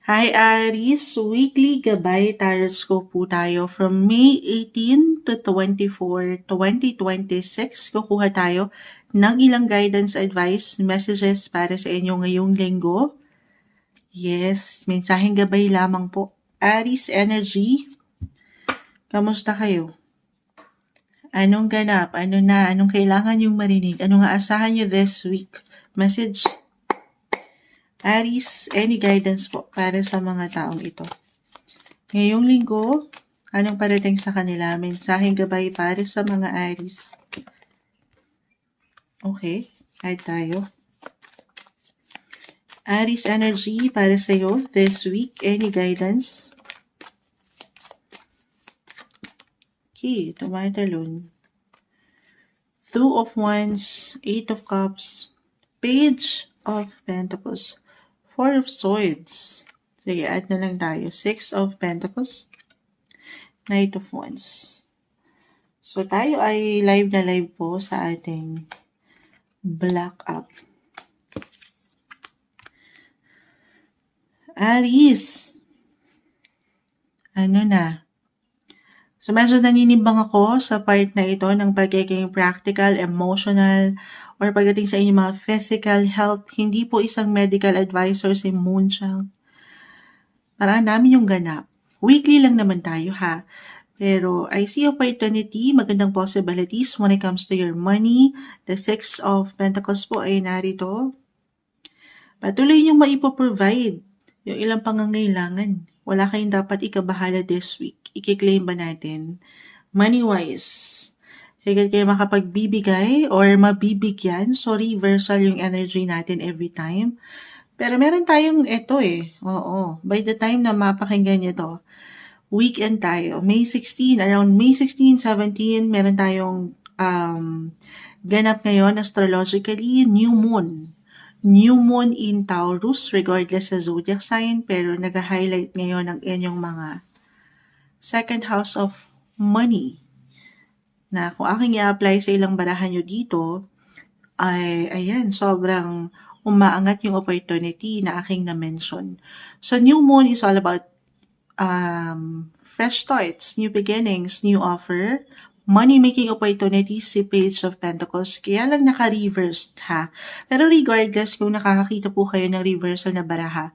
Hi Aries, weekly gabay tarot scope po tayo from May 18 to 24, 2026. Kukuha tayo ng ilang guidance advice messages para sa inyo ngayong linggo. Yes, mensaheng gabay lamang po. Aries energy, kamusta kayo? Anong ganap? Anong kailangan yung marinig? Anong aasahan nyo this week? Message. Aries, any guidance po para sa mga taong ito? Ngayong linggo, anong parating sa kanila? Mensaheng gabay para sa mga Aries. Okay, kahit tayo. Aries energy para sa iyo this week. Any guidance? Okay, tumatalon. Two of Wands, Eight of Cups, Page of Pentacles, Four of Swords. Sige, add na lang tayo. Six of Pentacles, Knight of Wands. So, tayo ay live na live po sa ating Black Up. Aries. Ano na? So, medyo naninimbang ako sa part na ito ng pagiging practical, emotional, or pagdating sa inyong mga physical health. Hindi po isang medical advisor si Moonchild. Parang namin yung ganap. Weekly lang naman tayo ha. Pero I see opportunity, magandang possibilities when it comes to your money. The Six of Pentacles po ay narito. Patuloy niyong maipoprovide yung ilang pangangailangan. Wala kayong dapat ikabahala this week. I-claim ba natin? Money-wise, higit kayo makapagbibigay or mabibigyan. So, reversal yung energy natin every time. Pero meron tayong ito Oo. By the time na mapakinggan nyo to, weekend tayo. May 16, around May 16, 17, meron tayong ganap ngayon astrologically, new moon. New moon in Taurus, regardless sa zodiac sign, pero nag-highlight ngayon ang inyong mga second house of money. Na kung aking i-apply sa ilang barahan nyo dito, ay, ayan, sobrang umaangat yung opportunity na aking na-mention. So, new moon is all about fresh starts, new beginnings, new offer, money-making opportunities si Page of Pentacles. Kaya lang naka-reversed ha. Pero regardless kung nakakakita po kayo ng reversal na baraha,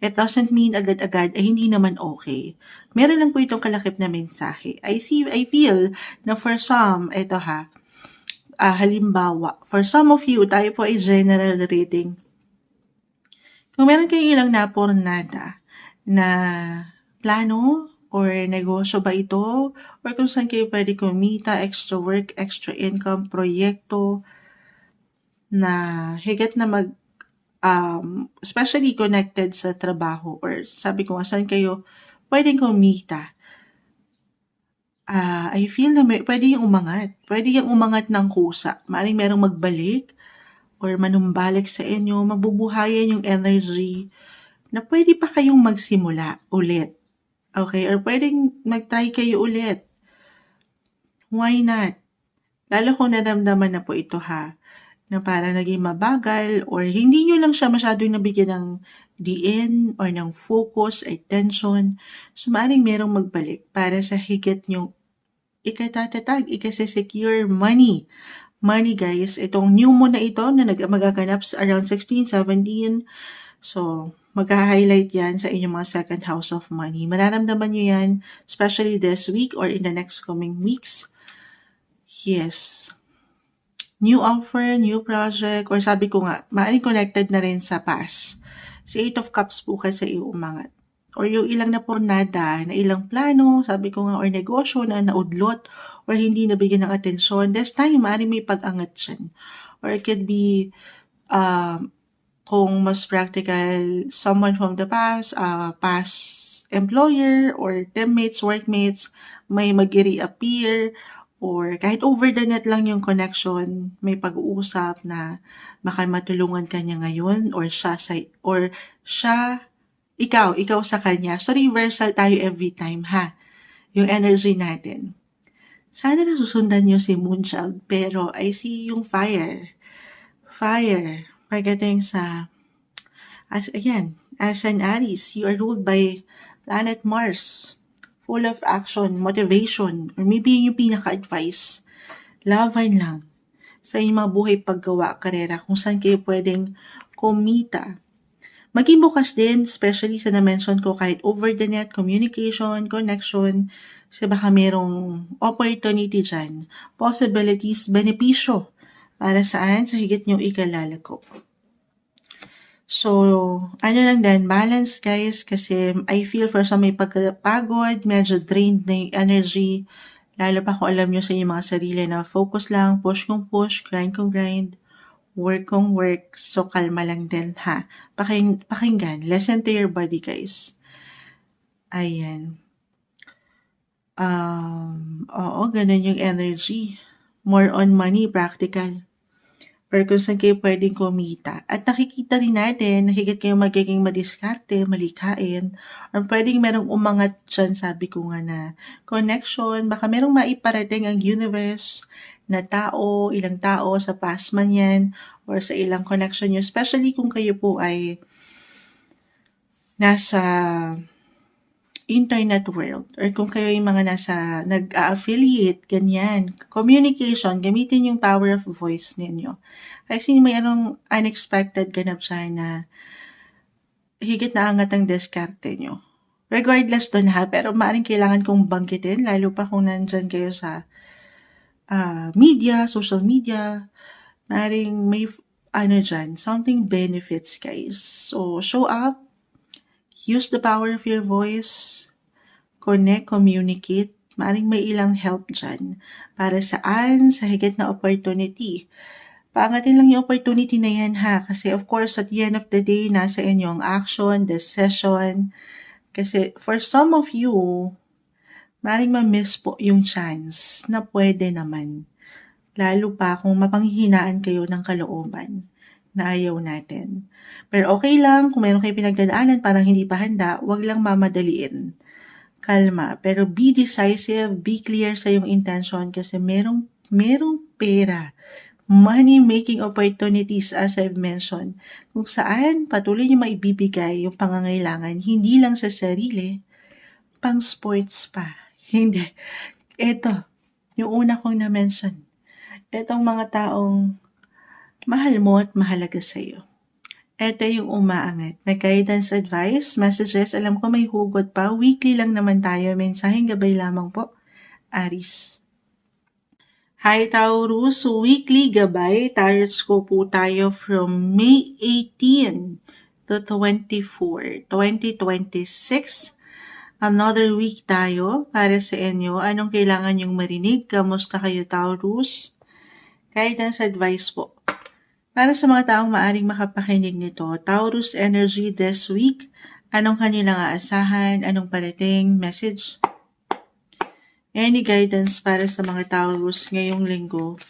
it doesn't mean agad-agad ay hindi naman okay. Meron lang po itong kalakip na mensahe. I feel na for some, ito ha, halimbawa, for some of you, tayo po ay general reading. Kung meron kayong ilang napornada na plano or negosyo ba ito, or kung saan kayo pwede kumita, extra work, extra income, proyekto, na higit na especially connected sa trabaho, or sabi ko saan kayo pwedeng kumita. I feel na pwede yung umangat. Pwede yung umangat ng kusa. Maaaring merong magbalik or manumbalik sa inyo, mabubuhayan yung energy na pwede pa kayong magsimula ulit. Okay? Or pwedeng mag-try kayo ulit. Why not? Lalo kung naramdaman na po ito ha, na parang naging mabagal or hindi nyo lang siya masyadong nabigyan ng diin or ng focus, attention. So, maaaring merong magbalik para sa higit nyong ikatatag, ikasesecure money. Money guys, itong new moon na ito na magaganap sa around 16, 17. So, mag-highlight yan sa inyong mga second house of money. Mararamdaman nyo yan, especially this week or in the next coming weeks. Yes. New offer, new project, or sabi ko nga, maaaring connected na rin sa past. Si Eight of Cups po kasi umangat. Or yung ilang napornada, na ilang plano, sabi ko nga, or negosyo na naudlot, or hindi nabigyan ng atensyon, this time, maaaring may pag-angat dyan. Or it could be, kung mas practical, someone from the past, past employer, or teammates, workmates, may mag-reappear, or kahit over the net lang yung connection, may pag-uusap na baka matulungan ka niya ngayon, or ikaw sa kanya. So, reversal tayo every time, ha? Yung energy natin. Sana nasusundan niyo si Moonchild, pero I see yung fire. Fire. Pagdating sa, ayan, As an Aries, you are ruled by planet Mars, full of action, motivation, or maybe yung pinaka-advice, laban lang sa inyong mga buhay paggawa, karera, kung saan kayo pwedeng kumita. Maging bukas din, especially sa na-mention ko, kahit over the net, communication, connection, kasi baka merong opportunity dyan, possibilities, benepisyo, para saan sa higit niyong ikalalago. So, ano lang din, balance guys, kasi I feel for some may pagkapagod, medyo drained na yung energy, lalo pa kung alam nyo sa inyong mga sarili na focus lang, push kung push, grind kung grind, work kung work, so kalma lang din ha. Pakinggan, listen to your body guys. Ayan. Oo, ganun yung energy. More on money, practical. Or kung saan kayo pwedeng kumita. At nakikita rin natin na higit kayo magiging madiskarte, malikain, or pwedeng merong umangat dyan, sabi ko nga na connection, baka merong maiparating ang universe na tao, ilang tao, sa past man yan, or sa ilang connection nyo, especially kung kayo po ay nasa internet world, or kung kayo yung mga nasa nag-affiliate, ganyan. Communication, gamitin yung power of voice ninyo. Kasi may anong unexpected ganap siya na higit na angat ang diskarte nyo. Regardless dun ha, pero maaaring kailangan kong banggitin, lalo pa kung nandyan kayo sa media, social media, maaaring may something benefits guys. So, show up, use the power of your voice, connect, communicate, maaaring may ilang help dyan. Para saan? Sa higit na opportunity. Paangatin lang yung opportunity na yan ha. Kasi of course, at the end of the day, nasa inyo ang action, decision. Kasi for some of you, maaaring ma-miss po yung chance na pwede naman. Lalo pa kung mapanghihinaan kayo ng kalooban na ayaw natin. Pero okay lang, kung meron kayo pinagdadaanan, parang hindi pa handa, wag lang mamadaliin. Kalma, pero be decisive, be clear sa iyong intention kasi merong pera, money-making opportunities as I've mentioned, kung saan patuloy niyo maibibigay yung pangangailangan, hindi lang sa sarili, pang sports pa. Hindi. Ito, yung una kong na-mention. Itong mga taong mahal mo at mahalaga sa'yo. Ito yung umaangat na guidance, advice, messages. Alam ko may hugot pa. Weekly lang naman tayo. Mensaheng gabay lamang po. Aris. Hi Taurus, weekly gabay. Tarot ko po tayo from May 18 to 24, 2026. Another week tayo para sa inyo. Anong kailangan yung marinig? Kamusta kayo Taurus? Guidance, advice po. Para sa mga taong maaring makapakinig nito, Taurus energy this week, anong kanilang aasahan, anong parating, message? Any guidance para sa mga Taurus ngayong linggo?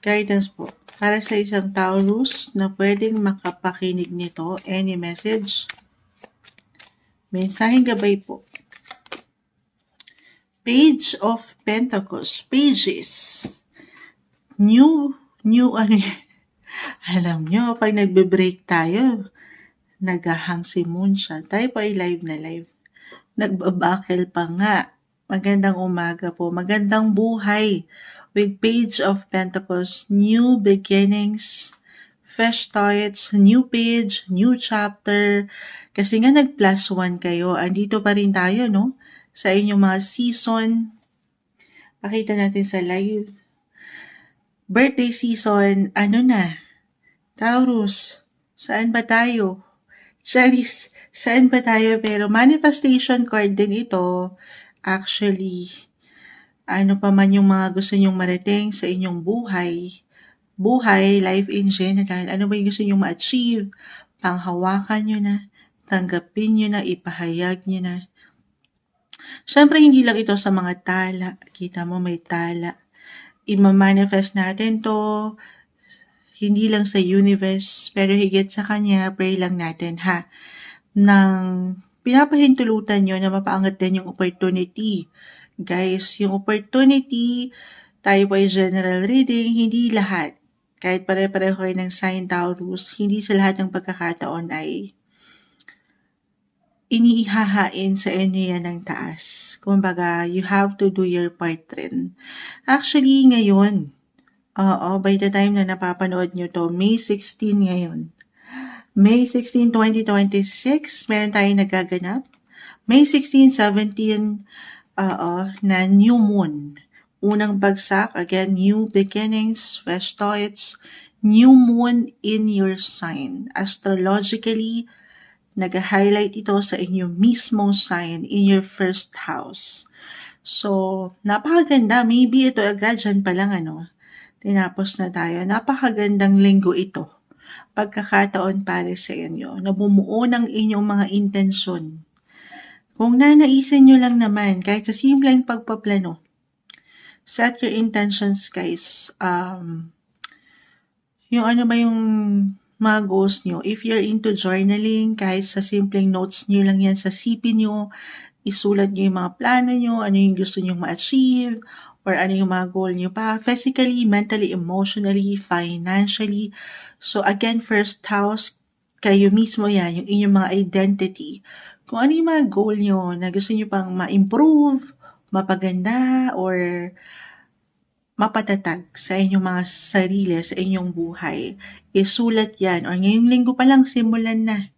Guidance po. Para sa isang Taurus na pwedeng makapakinig nito, any message? Mensaheng gabay po. Page of Pentacles, pages. New alam nyo, pag nagbe-break tayo, naghahang si Moon siya. Tayo pa ay live na live. Nagbabakel pa nga. Magandang umaga po. Magandang buhay. With Page of Pentacles, new beginnings, fresh starts, new page, new chapter. Kasi nga nag+1 kayo. Andito pa rin tayo, no? Sa inyong mga season. Pakita natin sa live. Birthday season, ano na? Taurus, saan ba tayo? Charis, saan ba tayo? Pero manifestation card din ito. Actually, ano pa man yung mga gusto nyong marating sa inyong buhay, life in general, ano ba yung gusto nyong ma-achieve, panghawakan nyo na, tanggapin nyo na, ipahayag nyo na. Siyempre, hindi lang ito sa mga tala. Kita mo may tala. Ima-manifest natin to, hindi lang sa universe, pero higit sa kanya, pray lang natin ha, nang pinapahintulutan nyo na mapaangat din yung opportunity. Guys, yung opportunity, tayo po ay general reading, hindi lahat. Kahit pare-pareho kayo ng sign Taurus, hindi sa lahat ng pagkakataon ay iniihahain sa inyo yan ng taas. Kumbaga, you have to do your part rin. Actually, ngayon, by the time na napapanood nyo to, May 16 ngayon. May 16, 2026, meron tayong nagaganap. May 16, 17, na new moon. Unang bagsak, again, new beginnings, fresh starts, new moon in your sign. Astrologically, nag-highlight ito sa inyong mismong sign in your first house. So, napakaganda. Maybe ito agad dyan pa lang, tinapos na tayo. Napakagandang linggo ito. Pagkakataon para sa inyo na bumuo ng inyong mga intensyon. Kung nanaisin nyo lang naman, kahit sa simpleng pagpaplano, set your intentions, guys. Yung ano ba yung mga goals nyo. If you're into journaling, kahit sa simpleng notes nyo lang yan sa CP nyo, isulat nyo yung mga plano nyo, ano yung gusto nyo ma-achieve, or ano yung mga goal nyo pa, physically, mentally, emotionally, financially. So again, first house, kayo mismo yan, yung inyong mga identity. Kung ano yung mga goal nyo na gusto nyo pang ma-improve, mapaganda, or mapatatag sa inyong mga sarili, sa inyong buhay, isulat yan. O ngayong linggo pa lang, simulan na.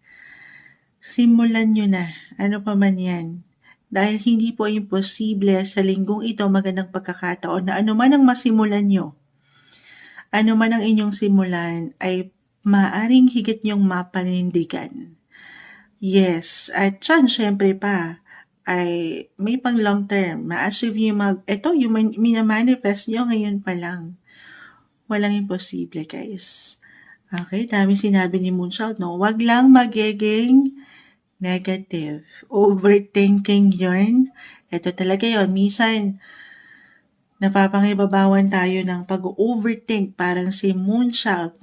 Simulan nyo na. Ano pa man yan. Dahil hindi po imposible sa linggong ito magandang pagkakataon na ano man ang masimulan nyo, ano man ang inyong simulan, ay maaring higit nyong mapanindigan. Yes, at dyan, syempre pa, ay may pang long term. Ma-achieve nyo yung minamanifest nyo ngayon pa lang. Walang imposible, guys. Okay, dami sinabi ni Moonshout, no? Wag lang magiging negative. Overthinking yun. Ito talaga yun. Minsan, napapangibabawan tayo ng pag-overthink. Parang si Moonshout.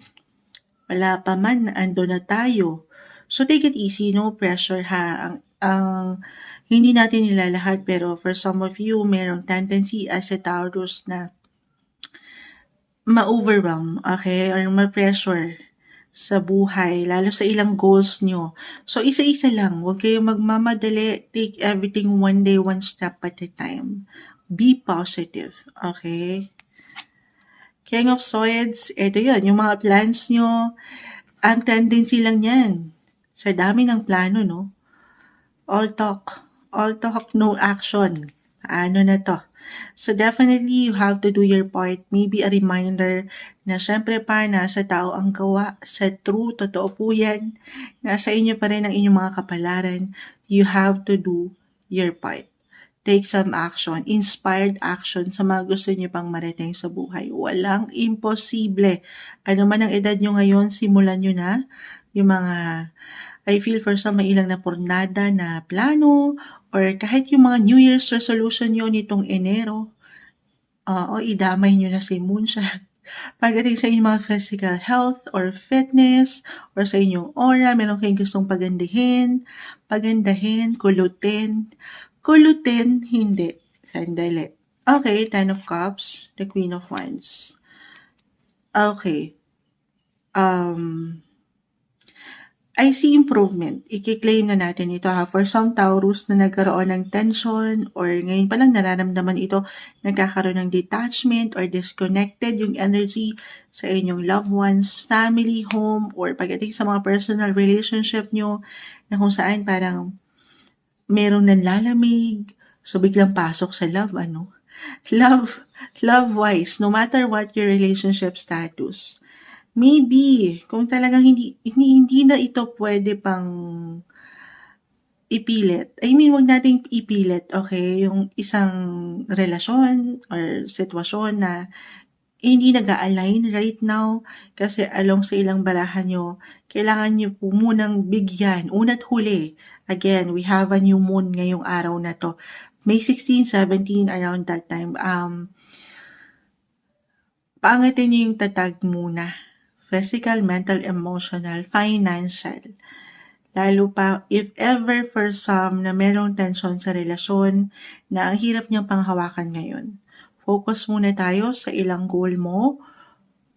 Wala pa man, ando na tayo. So, take it easy. No pressure, ha? Ang hindi natin nilalahat, pero for some of you, merong tendency as a Taurus na ma-overwhelm, okay? Or ma-pressure sa buhay, lalo sa ilang goals nyo. So, isa-isa lang. Huwag kayong magmamadali. Take everything one day, one step at a time. Be positive, okay? King of Swords, ito yun, yung mga plans nyo, ang tendency lang yan. Sa dami ng plano, no? All talk, no action. Ano na to? So definitely, you have to do your part. Maybe a reminder na syempre pa, nasa tao ang gawa. Sa true, totoo po yan. Nasa inyo pa rin ang inyong mga kapalaran. You have to do your part. Take some action, inspired action sa mga gusto niyo pang marating sa buhay. Walang imposible. Ano man ang edad nyo ngayon, simulan nyo na yung mga, I feel for some, may ilang na pornada na plano, or kahit yung mga New Year's resolution nyo nitong Enero, idamay nyo na si Moonshot. Pagdating sa inyong mga physical health or fitness, or sa inyong aura, meron kayong gustong pagandahin, kulutin, hindi. Sandali. Okay, Ten of Cups, the Queen of Wands. Okay. I see improvement. I-claim na natin ito, ha. For some Taurus na nagkaroon ng tension or ngayon pa lang nararamdaman ito, nagkakaroon ng detachment or disconnected yung energy sa inyong loved ones, family, home, or pagdating sa mga personal relationship nyo na kung saan parang merong nanlalamig, so biglang pasok sa love, Love-wise, no matter what your relationship status. Maybe, kung talagang hindi na ito pwede pang ipilit. I mean, wag nating ipilit, okay? Yung isang relasyon or sitwasyon na hindi nag-a-align right now kasi along sa ilang barahan nyo, kailangan nyo po munang bigyan. Una't huli, again, we have a new moon ngayong araw na to. May 16, 17, around that time. Paangatin nyo yung tatag muna. Physical, mental, emotional, financial. Lalo pa, if ever for some na merong tension sa relasyon na ang hirap niyang panghawakan ngayon. Focus muna tayo sa ilang goal mo,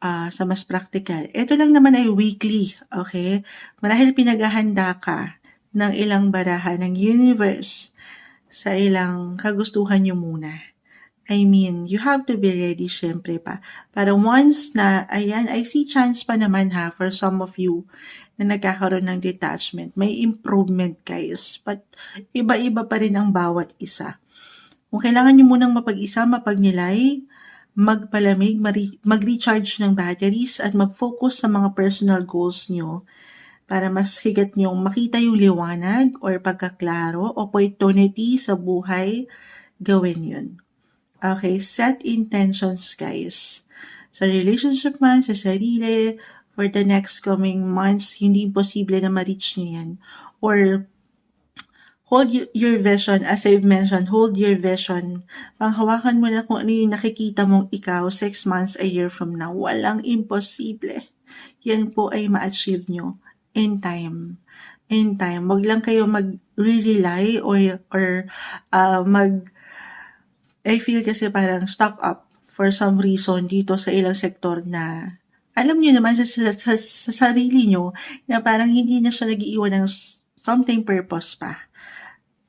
sa mas practical. Ito lang naman ay weekly, okay? Marahil pinaghahanda ka ng ilang baraha ng universe sa ilang kagustuhan nyo muna. I mean, you have to be ready syempre pa. Para once na, ayan, I see chance pa naman ha, for some of you na nagkakaroon ng detachment. May improvement guys. But iba-iba pa rin ang bawat isa. Kung kailangan nyo munang mapag-isa, mapagnilay, magpalamig, mag-recharge ng batteries at mag-focus sa mga personal goals nyo para mas higit nyong makita yung liwanag or pagkaklaro, opportunity sa buhay, gawin yun. Okay, set intentions guys. Sa relationship man, sa sarili, for the next coming months, hindi imposible na ma-reach nyo yan. Or hold your vision, as I've mentioned, hold your vision. Panghawakan mo na kung ano yung nakikita mong ikaw 6 months, a year from now. Walang imposible. Yan po ay ma-achieve nyo in time. In time. Wag lang kayo mag-rely or I feel kasi parang stock up for some reason dito sa ilang sektor na alam niyo naman sa sarili nyo na parang hindi na siya nag-iiwan ng something purpose pa.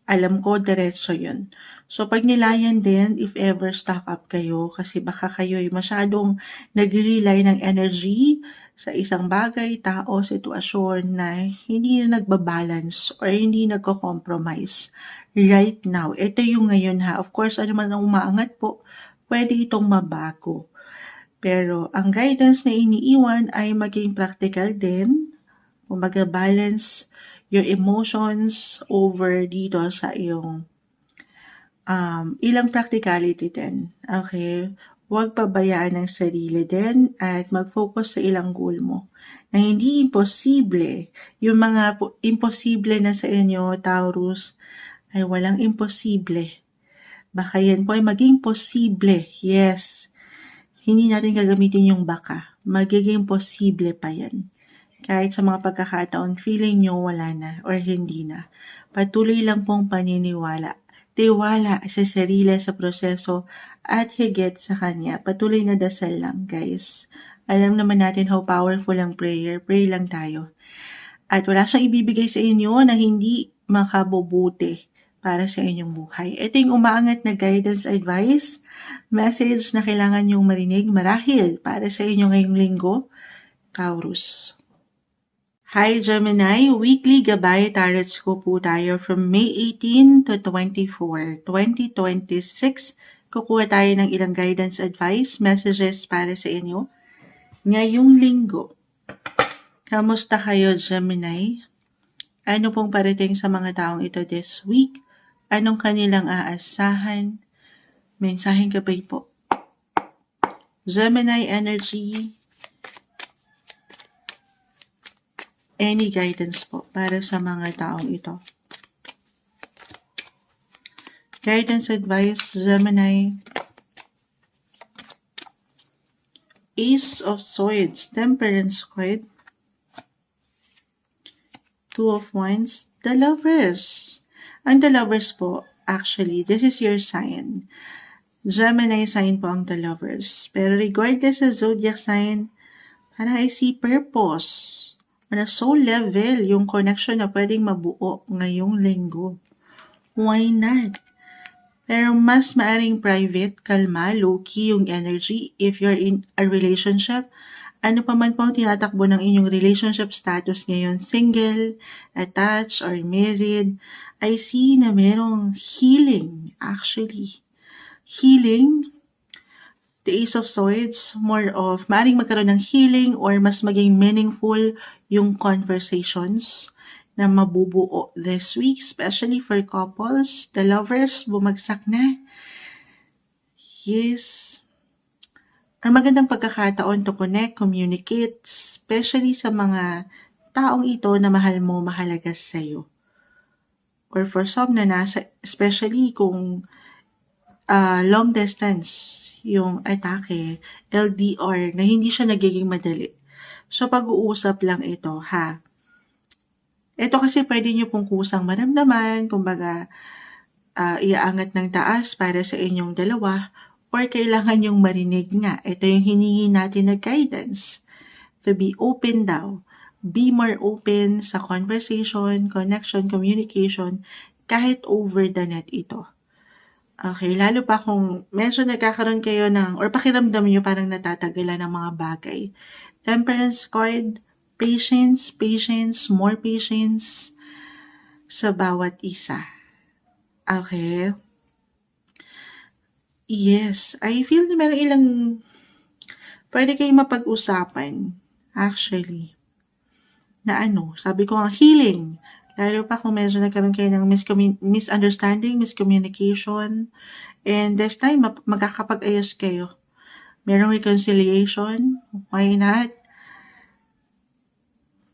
Alam ko, diretso yun. So, pag nilayan din, if ever stock up kayo, kasi baka kayo ay masyadong nag-rely ng energy sa isang bagay, tao, sitwasyon na hindi na nagbabalance or hindi nagko-compromise right now. Ito yung ngayon ha. Of course, ano man ang umaangat po, pwede itong mabago. Pero ang guidance na iniiwan ay maging practical din. Kumbaga, balance your emotions over dito sa iyong ilang practicality din. Okay? Huwag pabayaan ang sarili din at mag-focus sa ilang goal mo. Na hindi imposible. Yung mga imposible na sa inyo, Taurus, ay walang imposible. Baka yan po ay maging posible. Yes. Hindi natin gagamitin yung baka. Magiging posible pa yan. Kahit sa mga pagkakataon, feeling nyo wala na or hindi na. Patuloy lang pong paniniwala. Tiwala sa sarili, sa proseso, at higit sa kanya. Patuloy na dasal lang, guys. Alam naman natin how powerful ang prayer. Pray lang tayo. At wala siyang ibibigay sa inyo na hindi makabubuti para sa inyong buhay. Ito yung umaangat na guidance advice, message na kailangan nyong marinig marahil para sa inyo ngayong linggo, Taurus. Hi Gemini, weekly gabay tarot ko po tayo from May 18 to 24, 2026. Kukuha tayo ng ilang guidance advice, messages para sa inyo ngayong linggo. Kamusta kayo Gemini? Ano pong parating sa mga taong ito this week? Anong kanilang aasahan? Mensaheng gabay po. Gemini energy. Any guidance po para sa mga taong ito. Guidance advice, Gemini. Ace of Swords, Temperance card. Two of Wands, the Lovers. Ang the Lovers po, actually, this is your sign. Gemini sign po ang the Lovers. Pero regardless sa zodiac sign, parang I see purpose. On a soul level, yung connection na pwedeng mabuo ngayong linggo. Why not? Pero mas maaring private, kalma, low-key yung energy if you're in a relationship. Ano pa man po ang tinatakbo ng inyong relationship status ngayon, single, attached, or married, I see na merong healing, actually. Healing, the Ace of Swords, more of maaaring magkaroon ng healing or mas maging meaningful yung conversations na mabubuo this week, especially for couples. The Lovers, bumagsak na. Yes. Ang magandang pagkakataon to connect, communicate, especially sa mga taong ito na mahal mo, mahalaga sa'yo. Or for some na nasa, especially kung long distance, yung atake, LDR, na hindi siya nagiging madali. So, pag-uusap lang ito, ha? Ito kasi pwede nyo pong kusang maramdaman, kumbaga, iaangat ng taas para sa inyong dalawa, or kailangan yung marinig nga. Ito yung hiningi natin na guidance. To be open daw. Be more open sa conversation, connection, communication, kahit over the net ito. Okay, lalo pa kung medyo nagkakaroon kayo ng or pakiramdam niyo parang natatagalan ng mga bagay. Temperance card, patience, more patience sa bawat isa. Okay? Yes, I feel na meron ilang pwede kayong mapag-usapan, actually, na sabi ko nga healing. Lalo pa kung medyo nagkaroon kayo ng misunderstanding, miscommunication, and this time magkakapag-ayos kayo. Merong reconciliation, why not?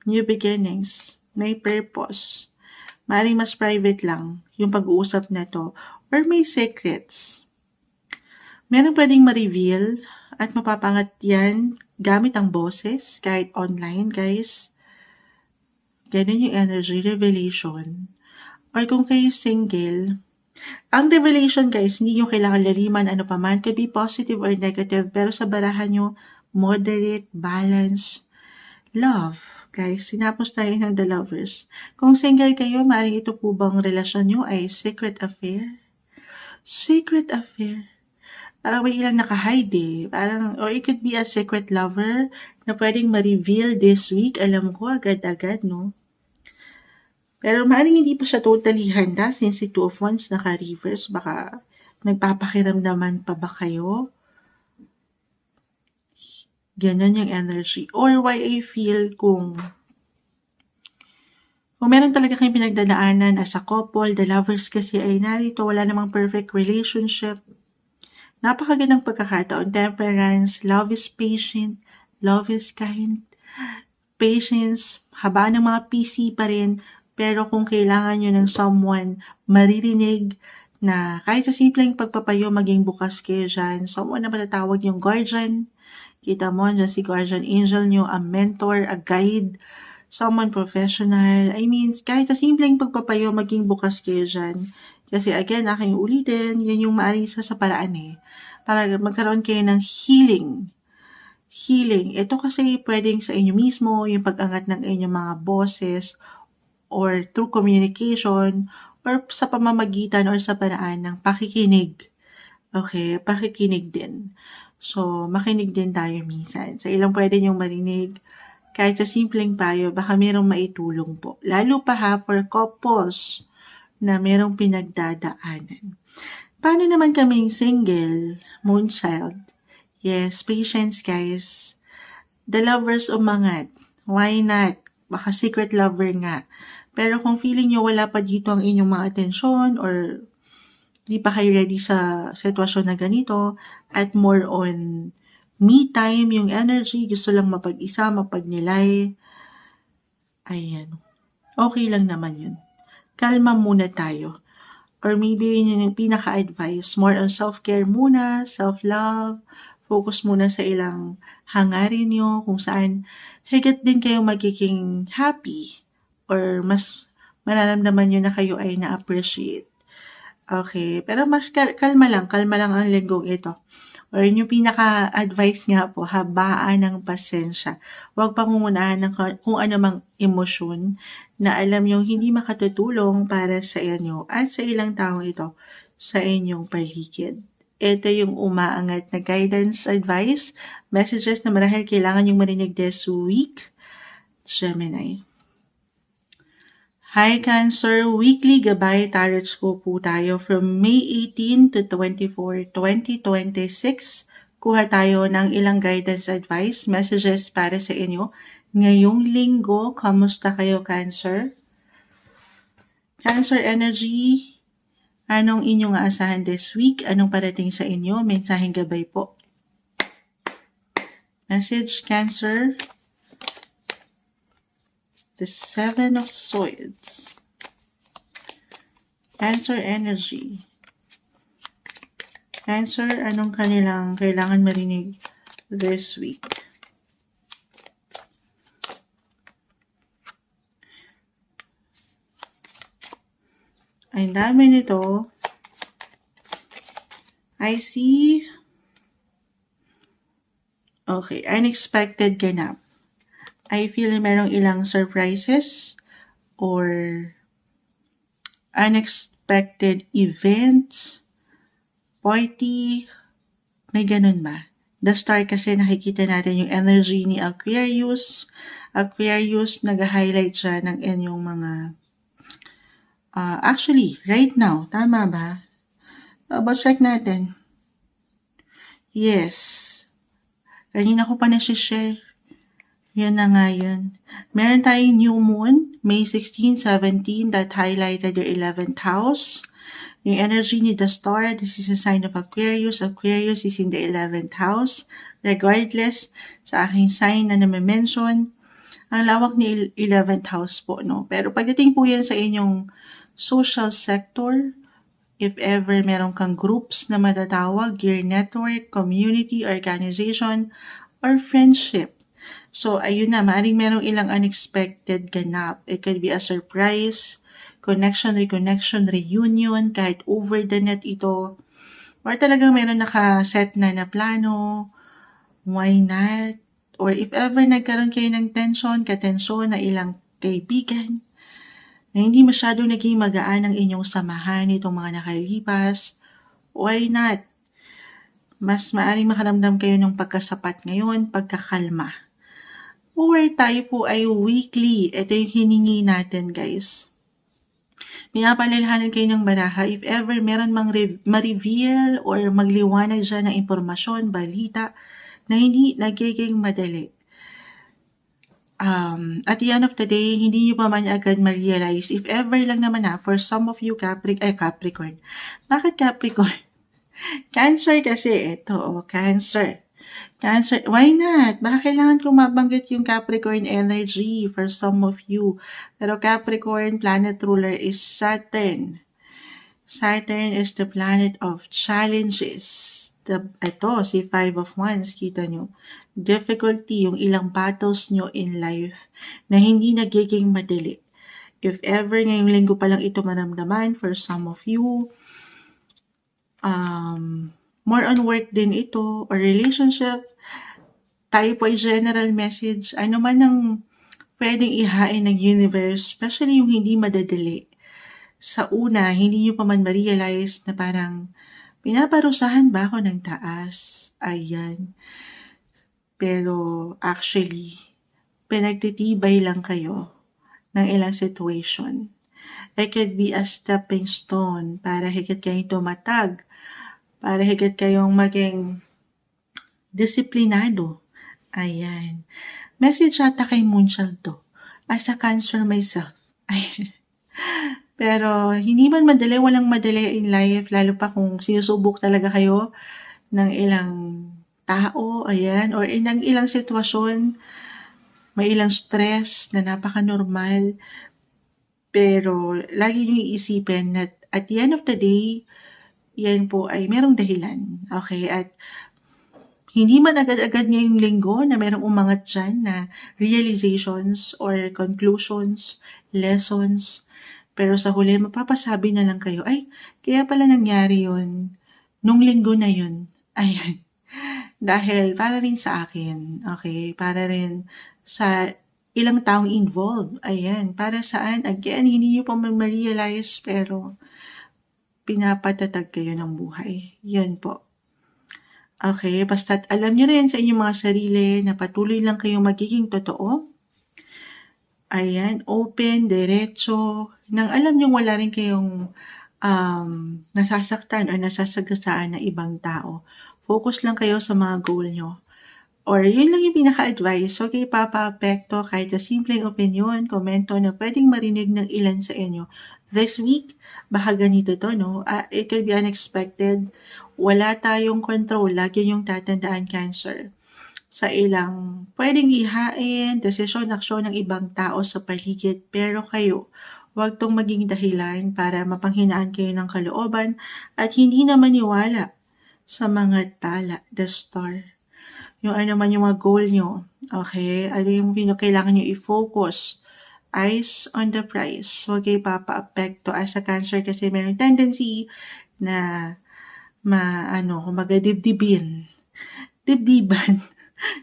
New beginnings, may purpose. Maaaring mas private lang yung pag-uusap na to, or may secrets. Meron pwedeng ma-reveal at mapapangat yan gamit ang boses, kahit online, guys. Ganun yung energy, revelation. Or kung kayo single, ang revelation, guys, hindi nyo kailangan laliman ano pa man. Could be positive or negative, pero sa barahan nyo, moderate, balance, love. Guys, sinapos tayo ng The Lovers. Kung single kayo, maaaring ito po bang relasyon nyo ay secret affair? Secret affair. Parang may ilang nakahide eh. Parang, or it could be a secret lover na pwedeng ma-reveal this week. Alam ko, agad-agad, no? Pero maaaring hindi pa siya totally handa since si Two of Wands naka-reverse. Baka nagpapakiramdaman pa ba kayo? Ganyan yung energy. Or why I feel kung meron talaga kayong pinagdadaanan as a couple, the lovers kasi ay narito, wala namang perfect relationship. Napakagandang pagkakataon. Temperance, love is patient, love is kind, patience, haba ng mga PC pa rin, pero kung kailangan nyo ng someone maririnig na kahit sa simpleng pagpapayo, maging bukas kayo dyan. Someone na matatawag yung guardian. Kita mo, dyan si guardian angel nyo, a mentor, a guide, someone professional. I mean, kahit sa simpleng pagpapayo, maging bukas kayo dyan. Kasi again, aking ulitin, yan yung maaaring isa sa paraan eh. Para magkaroon kayo ng healing. Healing. Ito kasi pwedeng sa inyo mismo, yung pag-angat ng inyong mga boses, or through communication, or sa pamamagitan or sa paraan ng pakikinig. Okay, pakikinig din. So, makinig din tayo minsan. Sa ilang pwede niyong marinig, kahit sa simpleng payo, baka merong maitulong po. Lalo pa ha, for couples na merong pinagdadaanan. Paano naman kaming single, moonchild? Yes, patience guys. The lovers umangat. Why not? Baka secret lover nga. Pero kung feeling nyo wala pa dito ang inyong mga atensyon or di pa kayo ready sa sitwasyon na ganito at more on me time, yung energy, gusto lang mapag-isa, mapagnilay, ayan, okay lang naman yun. Kalma muna tayo. Or maybe yun yung pinaka-advice, more on self-care muna, self-love, focus muna sa ilang hangarin nyo, kung saan higit din kayo magiging happy or mas mararamdaman nyo na kayo ay na-appreciate. Okay, pero mas kalma lang ang linggong ito. Or yung pinaka-advice nga po, habaan ng pasensya. Huwag pangungunahan ng kung anumang emosyon na alam yung hindi makatutulong para sa inyo at sa ilang taong ito sa inyong paligid. Ito yung umaangat na guidance, advice, messages na marahil kailangan yung marinig this week. Gemini. Hi Cancer, weekly gabay tarot scope po tayo from May 18 to 24, 2026. Kuha tayo ng ilang guidance advice, messages para sa inyo. Ngayong linggo, kamusta kayo Cancer? Cancer energy, anong inyong aasahan this week? Anong parating sa inyo? Mensaheng gabay po. Message Cancer. The Seven of Swords. Cancer energy. Cancer, anong kanilang kailangan marinig this week? Ang dami nito. I see. Okay, unexpected ganap. I feel merong ilang surprises or unexpected events, party, may ganun ba? The star kasi nakikita natin yung energy ni Aquarius. Aquarius, nag-highlight siya ng inyong mga actually, right now, tama ba? About check natin. Yes. Kanina ko pa na-share. Yun na nga yun. Meron tayong new moon, May 16, 17, that highlighted your 11th house. Yung energy ni the star, this is a sign of Aquarius. Aquarius is in the 11th house. Regardless sa aking sign na name-mention, ang lawak ni 11th house po, no? Pero pagdating po yan sa inyong social sector, if ever meron kang groups na matatawag, your network, community, organization, or friendship. So, ayun na, maaaring merong ilang unexpected ganap. It could be a surprise, connection, reconnection, reunion, kahit over the net ito. Or talagang meron nakaset na plano, why not? Or if ever nagkaroon kayo ng katensyon na ilang kaibigan, na hindi masyadong naging magaan ang inyong samahan nitong mga nakalipas, why not? Mas maaaring makaramdam kayo ng pagkasapat ngayon, pagkakalma. Or tayo po ay weekly. Ito yung hiningi natin, guys. Pinapalalahanan kayo ng baraha if ever meron mang ma-reveal or magliwanag dyan ng impormasyon, balita, na hindi nagiging madali. At the end of the day, hindi nyo pa man agad ma-realize. If ever lang naman for some of you Capricorn. Bakit Capricorn? Cancer kasi, ito, Cancer. Cancer, why not? Baka kailangan kong mabanggit yung Capricorn energy for some of you. Pero Capricorn, planet ruler is Saturn. Saturn is the planet of challenges. Ito, si Five of Wands, kita nyo. Difficulty, yung ilang battles nyo in life na hindi nagiging madali. If ever ngayong linggo pa lang ito maramdaman for some of you, more on work din ito or relationship, tayo po ay general message, ano man ang pwedeng ihain ng universe, especially yung hindi madadali. Sa una, hindi nyo pa man ma-realize na parang pinaparusahan ba ako ng taas? Ayan. Pero actually, pinagtitibay lang kayo ng ilang situation. It could be a stepping stone para higit kayong tumatag, para higit kayong maging disiplinado. Ayan. Message ata kay Moonshell to. As a Cancer myself. Ayan. Pero hindi man madali, walang madali in life, lalo pa kung sinusubok talaga kayo ng ilang tao, ayan, or ng ilang sitwasyon, may ilang stress na napaka-normal. Pero lagi nyo iisipin na at the end of the day, yan po ay merong dahilan. Okay? At hindi man agad-agad ngayong linggo na merong umangat dyan na realizations or conclusions, lessons, pero sa huli, mapapasabi na lang kayo, ay, kaya pala nangyari yun nung linggo na yun. Ayan. Dahil para rin sa akin, okay? Para rin sa ilang taong involved. Ayan. Para saan? Again, hindi nyo pa ma-realize, pero pinapatatag kayo ng buhay. Yun po. Okay, basta't alam nyo rin sa inyong mga sarili na patuloy lang kayong magiging totoo. Ayan, open, diretso, nang alam nyo wala rin kayong nasasaktan o nasasagasaan na ibang tao. Focus lang kayo sa mga goal nyo. Or yun lang yung pinaka-advice. Huwag kayo papa-apekto kahit sa simpleng opinion, komento na pwedeng marinig ng ilan sa inyo. This week, baka ganito to, no? It could be unexpected. Wala tayong control. Lagi yung tatandaan, Cancer. Sa ilang pwedeng ihain, desisyon, aksyon ng ibang tao sa paligid. Pero kayo, huwag tong maging dahilan para mapanghinaan kayo ng kalooban at hindi na maniwala sa mga tala, the star. Yung ano man yung mga goal nyo, okay? Ano yung kailangan nyo i-focus? Eyes on the prize. Huwag kayo papa-apekto as a Cancer kasi may tendency na kumaga dibdiban.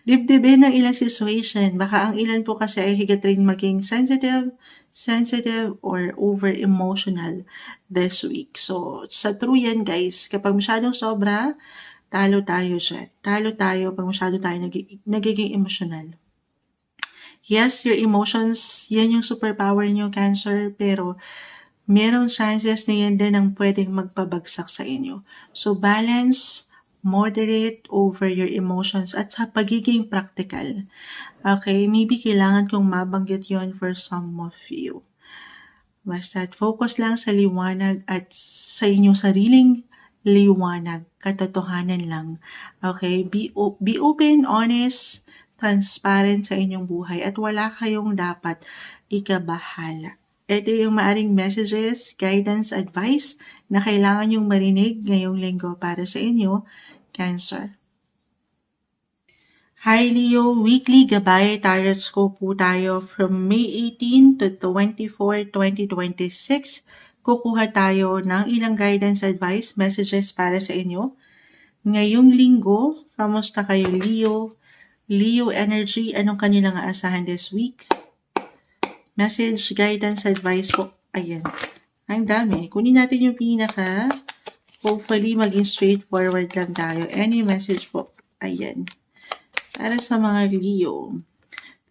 Dibdibin ng ilang situation. Baka ang ilan po kasi ay higit rin maging sensitive or over-emotional this week. So, sa true yan guys, kapag masyadong sobra, talo tayo dyan. Talo tayo pag masyado tayo nagiging emotional. Yes, your emotions, yan yung superpower nyo, Cancer, pero merong chances na yan din ang pwedeng magpabagsak sa inyo. So, balance, moderate over your emotions at sa pagiging practical. Okay, maybe kailangan kong mabanggit yon for some of you. Basta focus lang sa liwanag at sa inyong sariling liwanag, katotohanan lang. Okay, be open, honest, transparent sa inyong buhay at wala kayong dapat ikabahala. Ito yung maaring messages, guidance, advice na kailangan yung marinig ngayong linggo para sa inyo, Cancer. Hi Leo, weekly gabay tarot scope po tayo from May 18 to 24, 2026. Kukuha tayo ng ilang guidance, advice, messages para sa inyo. Ngayong linggo, kamusta kayo Leo? Leo energy, anong kanilang aasahan this week? Message, guidance, advice po. Ayan. Ang dami. Kunin natin yung pinaka. Hopefully, maging straightforward lang tayo. Any message po. Ayan. Para sa mga Leo.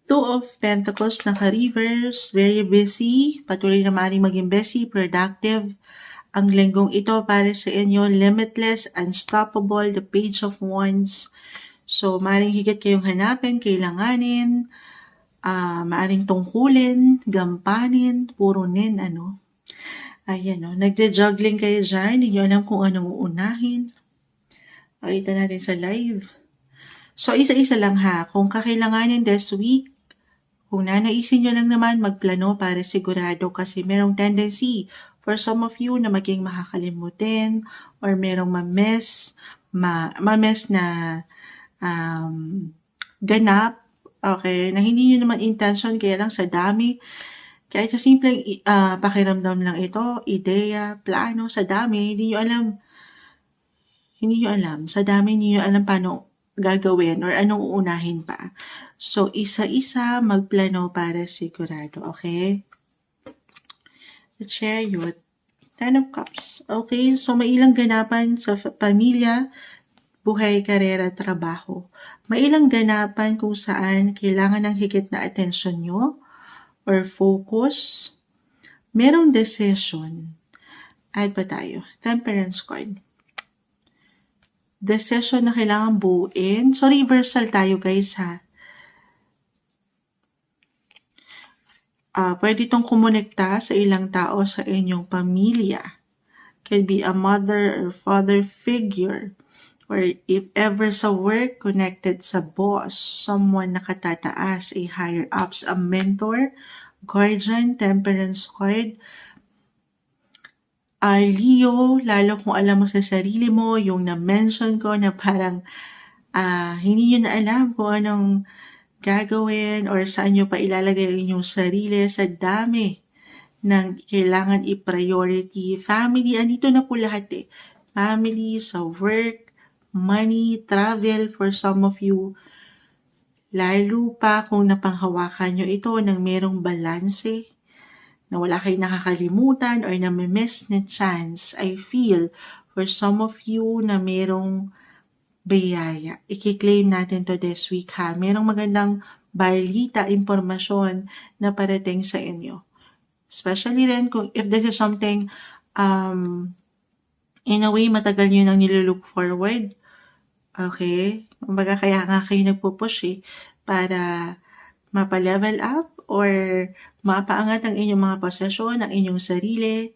Two of Pentacles, naka-reverse, very busy. Patuloy na maaaring maging busy, productive. Ang linggong ito para sa inyo, limitless, unstoppable, the Page of Wands. So, maaaring higit kayong hanapin, kailanganin, maaring tungkulin, gampanin, purunin, Ayan, nagja-juggling kayo dyan, hindi nyo alam kung anong uunahin. Pakita natin sa live. So, isa-isa lang ha. Kung kakailanganin this week, kung nanaisin nyo lang naman, magplano para sigurado kasi merong tendency for some of you na maging makakalimutin or merong ma-miss na ganap, okay, na hindi nyo naman intention, kaya lang sa dami, kahit sa simpleng pakiramdam lang ito, ideya, plano, sa dami, hindi nyo alam, sa dami hindi nyo alam paano gagawin or anong uunahin pa. So, isa-isa magplano para sigurado, okay? The Chariot, Ten of Cups. Okay, so may ilang ganapan sa pamilya, buhay, karera, trabaho. May ilang ganapan kung saan kailangan ng higit na atensyon nyo or focus. Merong decision. Add pa tayo. Temperance card. Decision na kailangan buuin. So, reversal tayo guys ha. Pwede itong kumonekta sa ilang tao sa inyong pamilya. Can be a mother or father figure. Or if ever sa work, connected sa boss, someone nakatataas, a higher ups, a mentor, guardian, temperance card. Leo, lalo kung alam mo sa sarili mo, yung na-mention ko na parang hindi nyo na alam kung anong gagawin or saan nyo pa ilalagay ang inyong sarili sa dami ng kailangan i-priority. Family, andito na po lahat eh. Family, sa work, money, travel for some of you. Lalo pa kung napanghawakan nyo ito ng merong balanse, na wala kayong nakakalimutan or na-miss na chance. I feel for some of you na merong biyaya. I-claim natin to this week ha. Merong magandang balita, impormasyon na parating sa inyo. Especially rin kung if this is something in a way matagal nyo nang nilulook forward. Okay? Kumbaga kaya nga kayo nagpupush para mapa-level up or mapaangat ang inyong mga posisyon, ang inyong sarili.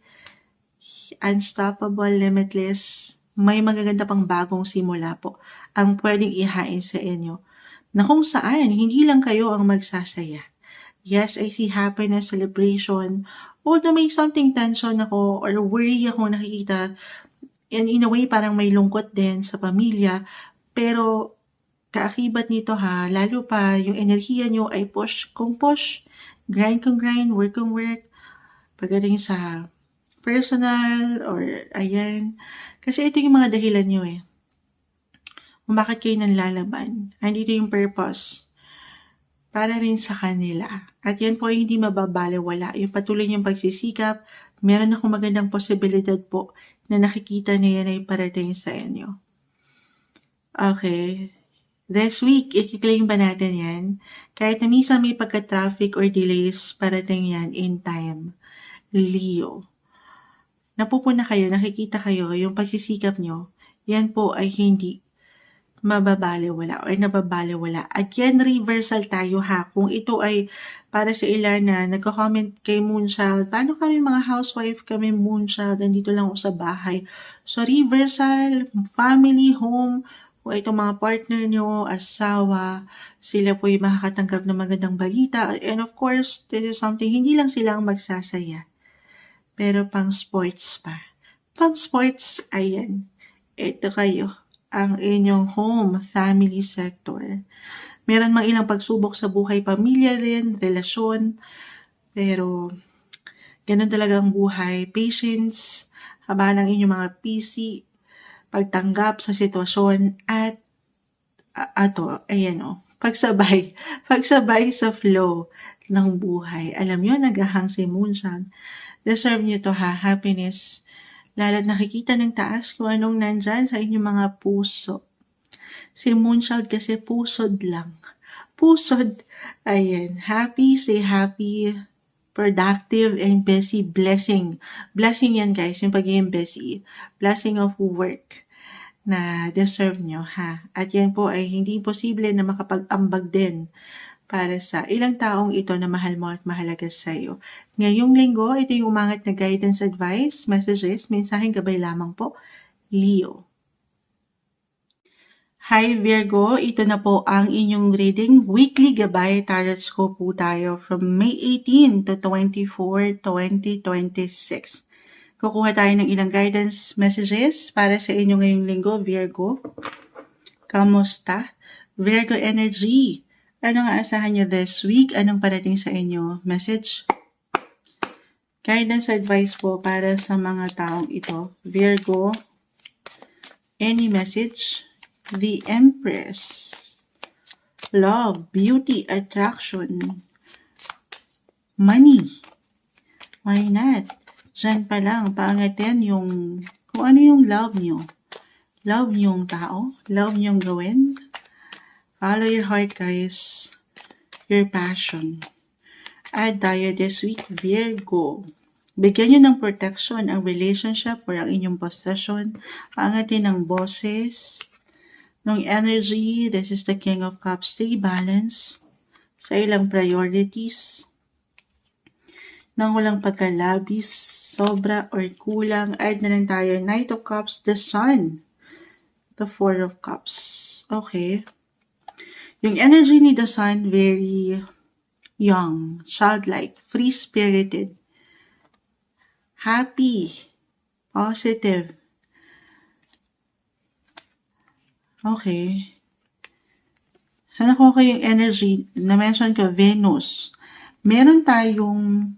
Unstoppable, limitless, may magaganda pang bagong simula po ang pwedeng ihain sa inyo na kung saan hindi lang kayo ang magsasaya. Yes, I see happiness, celebration, although may something tension ako or worry ako nakikita, and in a way parang may lungkot din sa pamilya, pero kaakibat nito ha, lalo pa yung enerhiya nyo ay push kung push, grind kung grind, work kung work, pagdating sa personal or ayan. Kasi ito yung mga dahilan nyo kung bakit kayo nanlalaban. Andito yung purpose para rin sa kanila. At yan po ay hindi mababalewala. Yung patuloy niyong pagsisikap, meron akong magandang posibilidad po na nakikita na yan ay parating sa inyo. Okay. This week, i-claim ba natin yan? Kahit na minsan may pagka-traffic or delays, parating yan in time. Leo. Napupuna kayo, nakikita kayo, yung pagsisikap nyo, yan po ay hindi mababalewala or nababalewala. At yan, reversal tayo ha. Kung ito ay para sa ilan na nagko-comment kay Moonchild, paano kami mga housewife, kami Moonchild, nandito lang ako sa bahay. So, reversal, family, home, kung itong mga partner nyo, asawa, sila po yung makakatanggap ng magandang balita. And of course, this is something, hindi lang sila ang magsasaya. Pero pang sports pa. Pang sports, ayan. Ito kayo, ang inyong home, family sector. Meron mang ilang pagsubok sa buhay, pamilya rin, relasyon. Pero, ganun talaga ang buhay. Patience, haba ng inyong mga PC, pagtanggap sa sitwasyon, at pagsabay sa flow ng buhay. Alam nyo, naghahang si Moonshine. Deserve nyo to ha, happiness. Lalo't nakikita ng taas kung anong nandyan sa inyong mga puso. Si Moonchild kasi pusod lang. Pusod. Ayan. Happy, say happy, productive, and busy. Blessing. Blessing yan guys, yung pagiging busy. Blessing of work na deserve nyo ha. At yan po ay hindi posible na makapag-ambag din para sa ilang taong ito na mahal mo at mahalaga sa iyo. Ngayong linggo, ito yung umangat na guidance, advice, messages, mensaheng gabay lamang po, Leo. Hi Virgo, ito na po ang inyong reading. Weekly gabay tarot scope po tayo from May 18 to 24, 2026. Kukuha tayo ng ilang guidance messages para sa inyo ngayong linggo, Virgo. Kamusta? Virgo energy. Ano nga asahan nyo this week? Anong parating sa inyo? Message? Guidance advice po para sa mga taong ito. Virgo, any message? The Empress. Love, beauty, attraction. Money. Why not? Diyan pa lang, paangatin yung, kung ano yung love nyo. Love nyong tao? Love nyong gawin? Follow your heart, guys. Your passion. Add tayo this week, Virgo. Bigyan nyo ng protection ang relationship or ang inyong possession. Paangatin ng bosses. Nung energy, this is the King of Cups. Stay balanced sa ilang priorities. Nang walang pagkalabis, sobra or kulang, add na lang tayo, Knight of Cups, the Sun. The Four of Cups. Okay. Yung energy ni the Sun, very young, childlike, free-spirited, happy, positive. Okay. So, nakuha ko yung energy, na-mention ko, Venus. Meron tayong,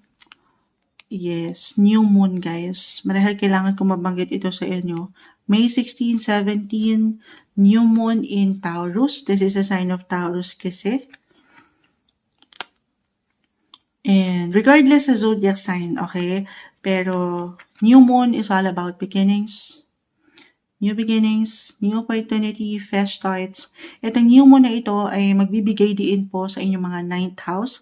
yes, new moon, guys. Marahil kailangan ko mabanggit ito sa inyo. May 16, 17, new moon in Taurus. This is a sign of Taurus kasi. And regardless sa zodiac sign, okay? Pero new moon is all about beginnings. New beginnings, new opportunity, fresh starts. Itong new moon na ito ay magbibigay diin po sa inyong mga 9th house.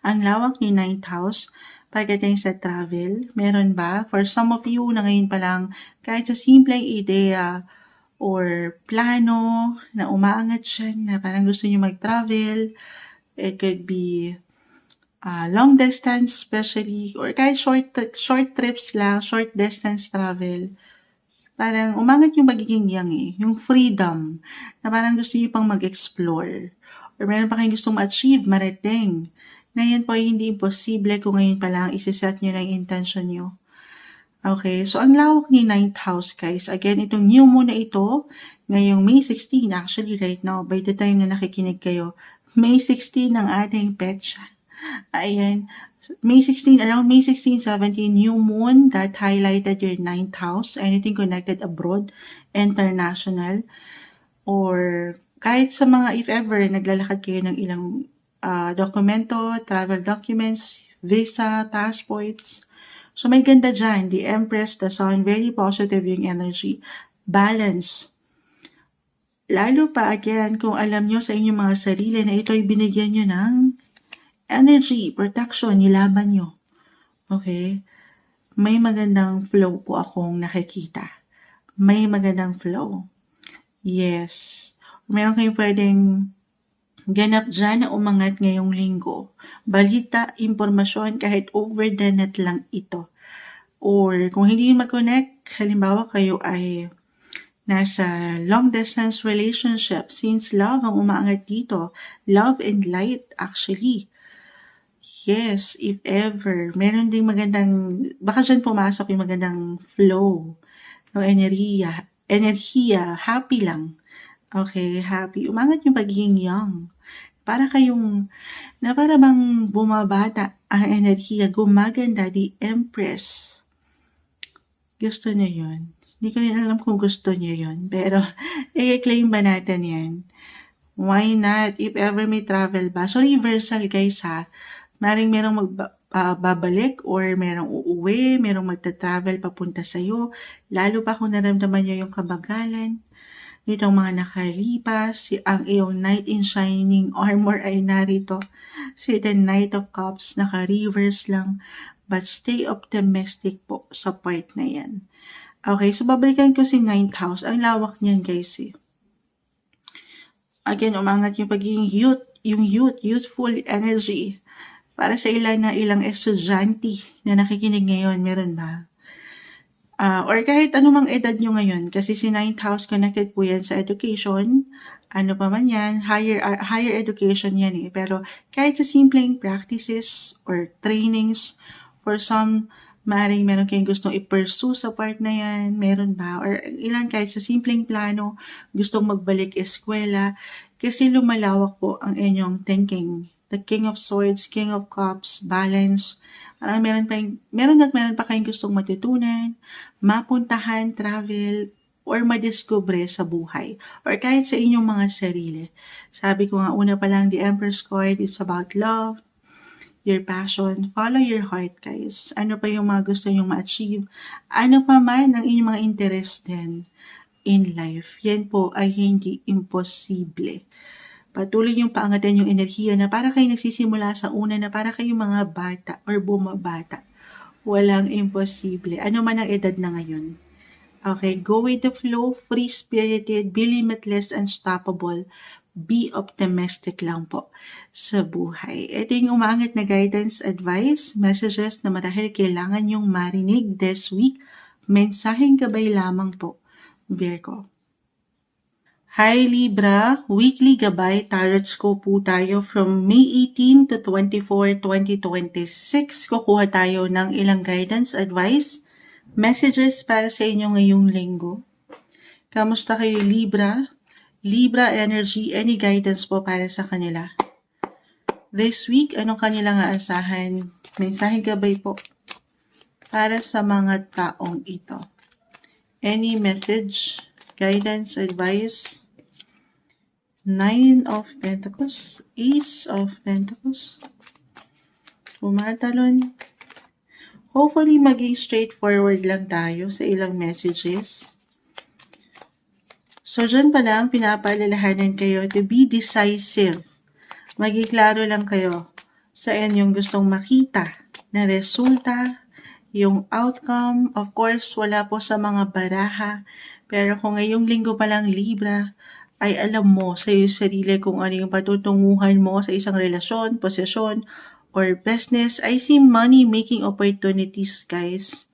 Ang lawak ni 9th house. Pagdating sa travel, meron ba? For some of you na ngayon pa lang, kahit sa simpleng ideya or plano na umaangat siya na parang gusto niyo mag-travel, it could be long distance especially, or kahit short trips lang, short distance travel. Parang umangat yung magiging yang yung freedom, na parang gusto niyo pang mag-explore. Or meron pa kayong gustong ma-achieve, marating. Na yan po ay hindi imposible kung ngayon pa lang isiset nyo na yung intention nyo. Okay, so ang lawak ni 9th house, guys. Again, itong new moon na ito, ngayong May 16, actually right now, by the time na nakikinig kayo, May 16 ang ating petsa. Ayan, May 16, around May 16, 17, new moon that highlighted your 9th house, anything connected abroad, international. or kahit sa mga if ever naglalakad kayo ng ilang dokumento, travel documents, visa, passports. So may ganda dyan, the Empress, the Sun, very positive yung energy. Balance. Lalo pa again, kung alam nyo sa inyong mga sarili na ito ay binigyan nyo ng energy, protection, nilaban nyo. Okay? May magandang flow po akong nakikita. May magandang flow. Yes. Meron kayong pwedeng ganap dyan na umangat ngayong linggo. Balita, impormasyon, kahit over the net lang ito. Or kung hindi mag-connect, halimbawa kayo ay nasa long distance relationship, since love ang umaangat dito. Love and light actually. Yes, if ever. Meron ding magandang, baka dyan pumasok yung magandang flow ng enerhiya, happy lang. Okay, happy. Umangat yung pagiging young. Para kayong, para bang bumabata ang enerhiya, gumaganda, the Empress. Gusto niyo yun? Hindi ko rin alam kung gusto niyo yun. Pero, i-claim ba natin yan? Why not? If ever may travel ba? So, reversal guys ha. Merong babalik or merong uuwi, merong magta-travel papunta sa'yo. Lalo pa kung naramdaman niyo yung kabagalan. Nitong mga nakalipas, ang iyong knight in shining armor ay narito. Si the Knight of Cups, naka-reverse lang. But stay optimistic po sa part na yan. Okay, so babalikan ko si 9th house. Ang lawak niyan guys eh. Again, umangat yung pagiging youthful energy. Para sa ilang estudyante na nakikinig ngayon, meron ba? Or kahit anumang edad nyo ngayon, kasi si 9th house connected po yan sa education, ano pa man yan, higher education yan eh. Pero kahit sa simpleng practices or trainings, for some, maaaring meron kayong gustong i-pursue sa part na yan, meron ba? Or ilan kahit sa simpleng plano, gustong magbalik eskwela, kasi lumalawak po ang inyong thinking. The King of Swords, King of Cups, balance. Meron pa kayong gustong matutunan, mapuntahan, travel, or madiscover sa buhay. Or kahit sa inyong mga sarili. Sabi ko nga una pa lang, the Emperor's card is about love, your passion, follow your heart guys. Ano pa yung mga gusto nyong ma-achieve? Ano pa man ang inyong mga interest din in life. Yan po ay hindi imposible. Patuloy yung paangatan yung enerhiya na para kayo nagsisimula sa una na para kayong mga bata or bumabata. Walang imposible. Ano man ang edad na ngayon. Okay, go with the flow, free-spirited, be limitless, unstoppable. Be optimistic lang po sa buhay. Ito yung umaangat na guidance, advice, messages na marahil kailangan yung marinig this week. Mensaheng gabay lamang po, Virgo. Hi Libra, weekly gabay tarot scope po tayo from May 18 to 24, 2026. Kukuha tayo ng ilang guidance, advice, messages para sa inyo ngayong linggo. Kamusta kayo Libra? Libra energy, any guidance po para sa kanila? This week, anong kanilang aasahan? Mensaheng gabay po para sa mga taong ito. Any message, guidance, advice? 9 of Pentacles, Ace of Pentacles, tumatalon. Hopefully, maging straightforward lang tayo sa ilang messages. So, dyan pa lang, pinapaalalahanan kayo to be decisive. Maging klaro lang kayo sa inyong gustong makita na resulta, yung outcome. Of course, wala po sa mga baraha. Pero kung ngayong linggo pa lang Libra, ay alam mo sa iyong sarili kung ano yung patutunguhan mo sa isang relasyon, posisyon, or business. I see money-making opportunities, guys.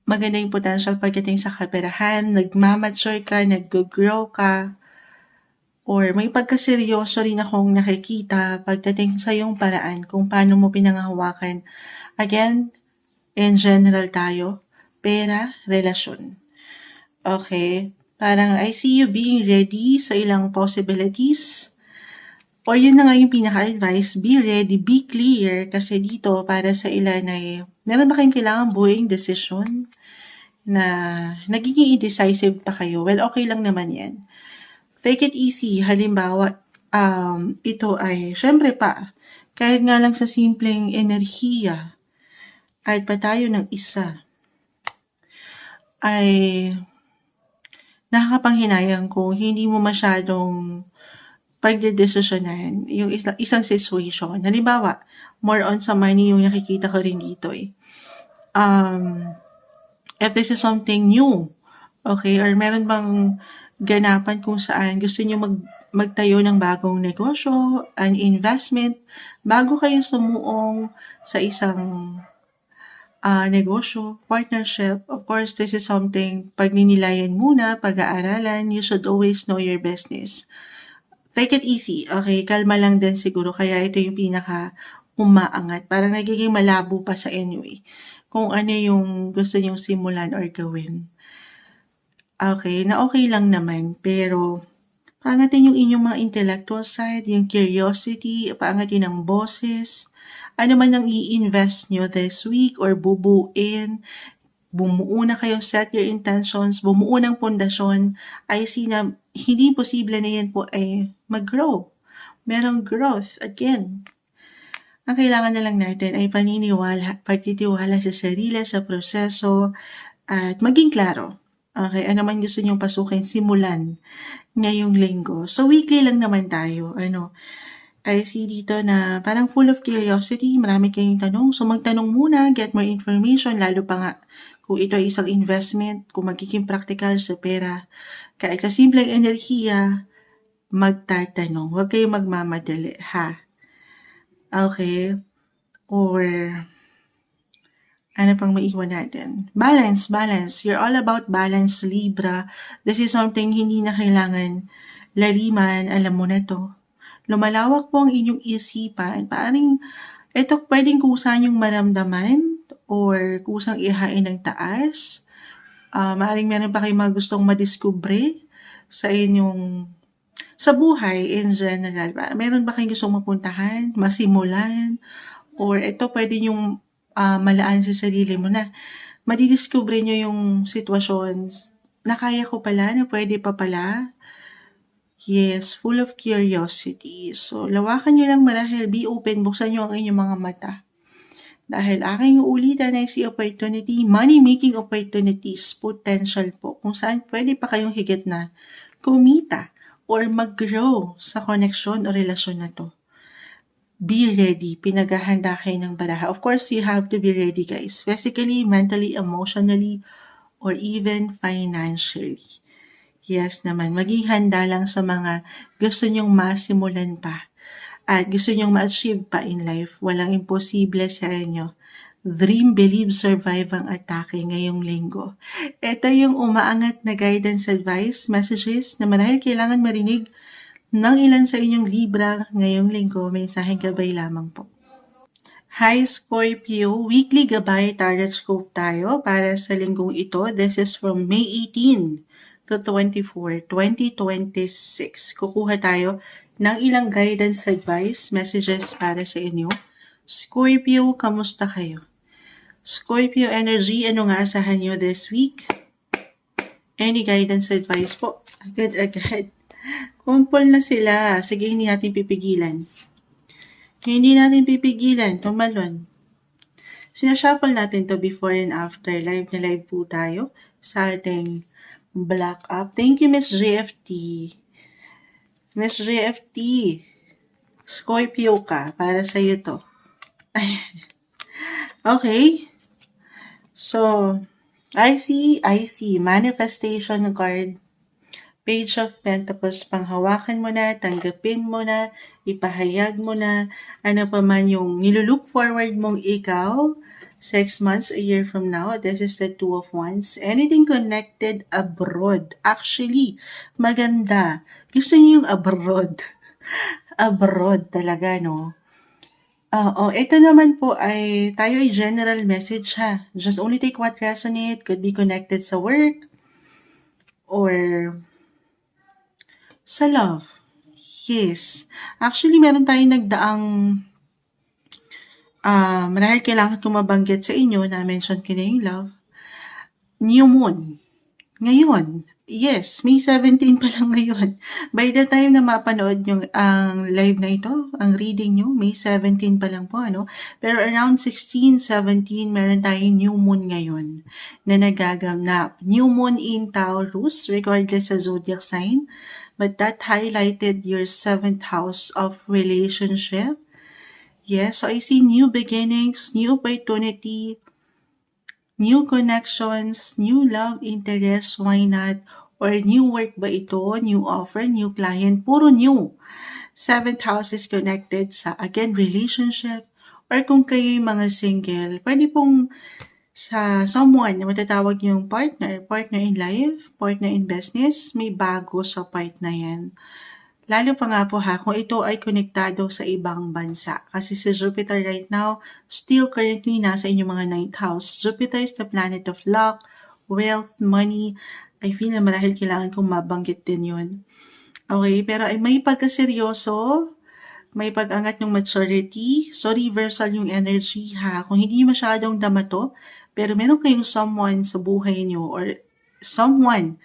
Maganda yung potential pagdating sa kaperahan, nagmamature ka, nag-grow ka, or may pagkaseryoso rin akong nakikita pagdating sa iyong paraan kung paano mo pinangahawakan. Again, in general tayo, pera, relasyon. Okay? Parang I see you being ready sa ilang possibilities. Or yun na nga yung pinaka-advice, be ready, be clear. Kasi dito, para sa ilan ay, meron ba kayong kailangan buuing decision? na nagiging indecisive pa kayo, well, okay lang naman yan. Take it easy. Halimbawa, ito ay, syempre pa, kahit nga lang sa simpleng enerhiya, kahit pa tayo ng isa, ay nakakapanghinayang kung hindi mo masyadong pagdedesisyonan yung isang situation. Halimbawa, more on sa money yung nakikita ko rin dito eh. If this is something new, okay, or meron bang ganapan kung saan gusto niyo magtayo ng bagong negosyo, an investment, bago kayo sumuong sa isang negosyo, partnership, of course, this is something pagninilayan muna, pag-aaralan, you should always know your business. Take it easy, okay? Kalma lang din siguro, kaya ito yung pinaka umaangat. Parang nagiging malabo pa sa inyo eh, kung ano yung gusto nyong simulan or gawin. Okay, na okay lang naman, pero paangatin yung inyong mga intellectual side, yung curiosity, paangatin ang boses, ano man ang i-invest nyo this week or bubuin, bumuo na kayo, set your intentions, bumuo ng pundasyon, I see na hindi posible na yan po ay mag-grow. Merong growth. Again, ang kailangan na lang natin ay pagtitiwala sa sarili, sa proseso, at maging klaro. Okay, ano man gusto nyong pasukin, simulan ngayong linggo. So, weekly lang naman tayo. I see dito na parang full of curiosity, marami kayong tanong. So, magtanong muna, get more information, lalo pa nga kung ito ay isang investment, kung magiging practical sa pera. Kahit sa simpleng enerhiya, magtatanong. Huwag kayong magmamadali, ha? Okay? Or, ano pang maiwan natin? Balance. You're all about balance, Libra. This is something hindi na kailangan laliman. Alam mo na to. Lumalawak po ang inyong isipan. Ito pwedeng kusang yung maramdaman or kusang ihain ng taas. Maaring meron pa kayong mga gustong madiskubre sa buhay in general. Meron ba kayong gustong mapuntahan, masimulan, or ito pwede yung malaan sa sarili mo na madidiscover nyo yung situations na kaya ko pala, na pwede pa pala. Yes, full of curiosity. So, lawakan nyo lang marahil, be open, buksan nyo ang inyong mga mata. Dahil aking uulitan ay si opportunity, money-making opportunities, potential po, kung saan pwede pa kayong higit na kumita or mag-grow sa koneksyon o relasyon na to. Be ready. Pinaghahanda kayo ng baraha. Of course, you have to be ready, guys. Physically, mentally, emotionally, or even financially. Yes naman, maging handa lang sa mga gusto nyong masimulan pa at gusto nyong ma-achieve pa in life. Walang imposible sa inyo. Dream, believe, survive ang atake ngayong linggo. Ito yung umaangat na guidance, advice, messages na marahil kailangan marinig ng ilan sa inyong Libra ngayong linggo. Mensaheng gabay lamang po. Hi Scorpio, weekly gabay tarot scope tayo para sa linggong ito. This is from May 18 to 24, 2026. Kukuha tayo ng ilang guidance, advice, messages para sa inyo. Scorpio, kamusta kayo? Scorpio energy, ano nga asahan nyo this week? Any guidance, advice po? Agad. Kumpol na sila. Sige, hindi natin pipigilan. Hindi natin pipigilan. Tumalon. Sinashuffle natin to before and after. Live na live po tayo sa ating Black Up. Thank you, Miss JFT. Miss JFT, Scorpio ka. Para sa'yo to. Okay. So, I see. Manifestation card. Page of Pentacles, panghawakan mo na, tanggapin mo na, ipahayag mo na, ano pa man yung nilulook forward mong ikaw, 6 months, a year from now. This is the Two of Wands. Anything connected abroad. Actually, maganda. Gusto niyo yung abroad. Abroad talaga, no? Ito naman po ay, tayo ay general message ha. Just only take what resonate, could be connected sa work, or sa love. Yes. Actually, meron tayong nagdaang marahil kailangan ko mabanggit sa inyo na mention ko na yung love. new moon. Ngayon, yes, May 17 pa lang ngayon. By the time na mapanood yung ang live na ito, ang reading nyo, May 17 pa lang po, ano? Pero around 16, 17, meron tayong new moon ngayon na nagaganap. New moon in Taurus, regardless sa zodiac sign, but that highlighted your 7th house of relationship. Yes, so I see new beginnings, new opportunity, new connections, new love interest, why not? Or new work ba ito? New offer, new client, puro new. 7th house is connected sa, again, relationship. Or kung kayo'y mga single, pwede pong sa someone na matatawag yung partner in life, partner in business, may bago sa part na yan. Lalo pa nga po kung ito ay konektado sa ibang bansa. Kasi si Jupiter right now, still currently nasa inyong mga 9th house. Jupiter is the planet of luck, wealth, money. I feel na marahil kailangan kong mabanggit din yun. Okay, pero ay may pagkaseryoso, may pag-angat ng maturity. So, reversal yung energy Kung hindi masyadong damato, pero meron kayong someone sa buhay nyo or someone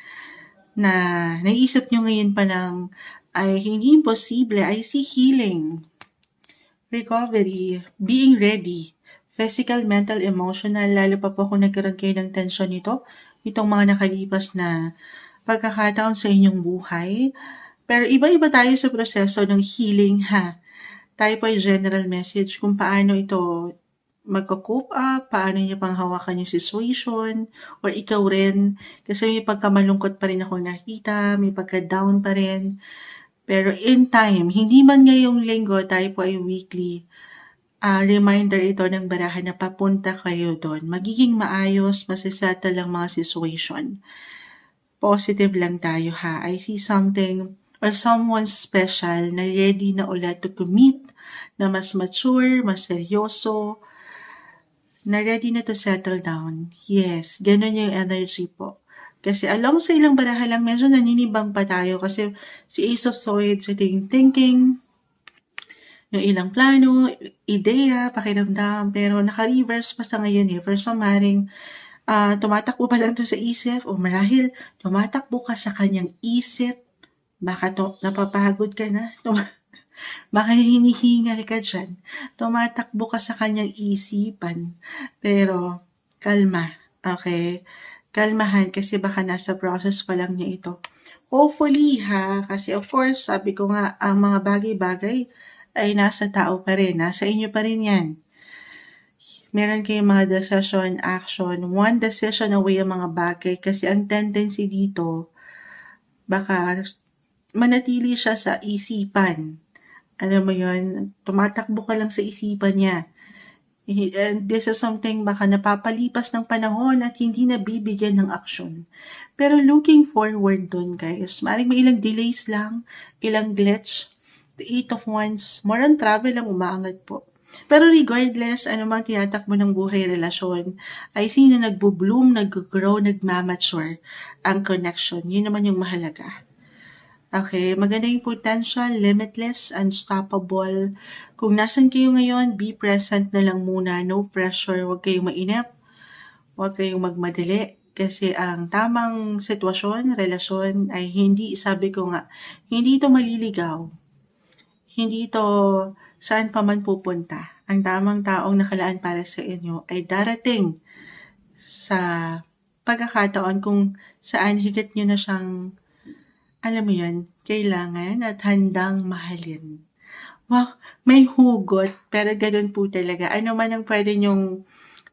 na naisip nyo ngayon pa lang ay hindi imposible. I see healing, recovery, being ready, physical, mental, emotional, lalo pa po kung nagkaroon kayo ng tension nito, itong mga nakalipas na pagkakataon sa inyong buhay. Pero iba-iba tayo sa proseso ng healing Tayo po ay general message kung paano ito magko-cope up, paano niya panghawakan yung situation, or ikaw rin, kasi may pagkamalungkot pa rin ako nakita, may pagka-down pa rin. Pero in time, hindi man ngayong linggo, tayo po ay weekly, reminder ito ng barahan na papunta kayo doon. Magiging maayos, masisettle lang mga situation. Positive lang tayo I see something or someone special na ready na ulit to commit, na mas mature, mas seryoso, na ready na to settle down. Yes, ganun yung energy po. Kasi along sa ilang barahan lang, medyo naninibang pa tayo kasi si Ace of Swords, ito yung thinking, yung ilang plano, ideya, pakiramdam, pero naka-reverse pa sa ngayon For some maring, tumatakbo pa lang to sa isip o marahil tumatakbo ka sa kanyang isip, baka napapagod ka na, baka hinihingal ka dyan, tumatakbo ka sa kanyang isipan, pero kalma, okay? Kalmahan kasi baka nasa process pa lang niya ito. Hopefully kasi of course, sabi ko nga, ang mga bagay-bagay ay nasa tao pa rin, nasa inyo pa rin yan. Meron kayong mga decision, action, one decision away ang mga bagay kasi ang tendency dito, baka manatili siya sa isipan. Alam mo yun, tumatakbo ka lang sa isipan niya. And this is something baka napapalipas ng panahon at hindi nabibigyan ng aksyon. Pero looking forward dun guys, maaaring may ilang delays lang, ilang glitch, the 8 of Wands, more on travel ang umaangat po. Pero regardless, ano mang tinatakbo ng buhay relasyon, ay see na nagbo-bloom, nag-grow, nagmamature ang connection. Yun naman yung mahalaga. Okay, maganda yung potential, limitless, unstoppable. Kung nasan kayo ngayon, be present na lang muna. No pressure, huwag kayong mainip, huwag kayong magmadali. Kasi ang tamang sitwasyon, relasyon ay hindi, sabi ko nga, hindi ito maliligaw. Hindi ito saan pa man pupunta. Ang tamang taong nakalaan para sa inyo ay darating sa pagkakataon kung saan higit nyo na siyang alam mo yun, kailangan at handang mahalin. Wow, may hugot, pero ganun po talaga. Ano man ang pwede nyong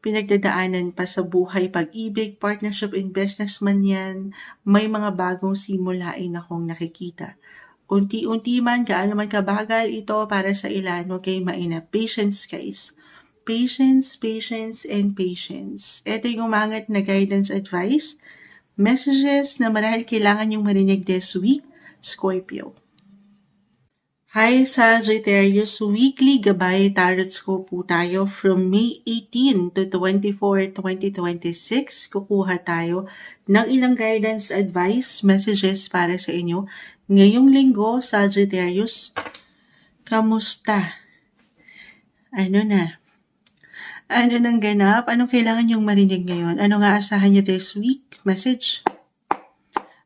pinagdadaanan pa sa buhay, pag-ibig, partnership in business man yan, may mga bagong simulain akong nakikita. Unti-unti man, gaano man kabagal ito para sa ilan, huwag kayong mainap. Patience, guys. Patience, patience, and patience. Ito yung umangat na guidance advice. Messages na marahil kailangan yung marinig this week, Scorpio. Hi Sagittarius, weekly gabay tarot scope po tayo from May 18 to 24, 2026. Kukuha tayo ng ilang guidance, advice, messages para sa inyo. Ngayong linggo, Sagittarius, kamusta? Ano na? Ano nang ganap? Anong kailangan niyong marinig ngayon? Ano nga asahan niyo this week? Message?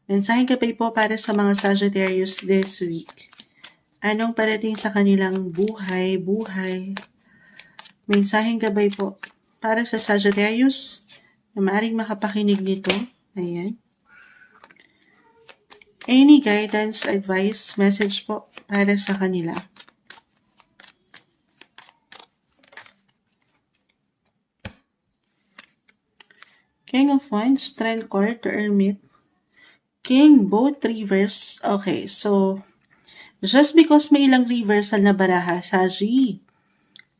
Mensaheng gabay po para sa mga Sagittarius this week. Anong parating sa kanilang buhay? Mensaheng gabay po para sa Sagittarius na maaaring makapakinig nito. Ayan. Any guidance, advice, message po para sa kanila. King of Wands, Strength card, the Hermit. King, both reverse. Okay, so just because may ilang reversal na baraha, Saji,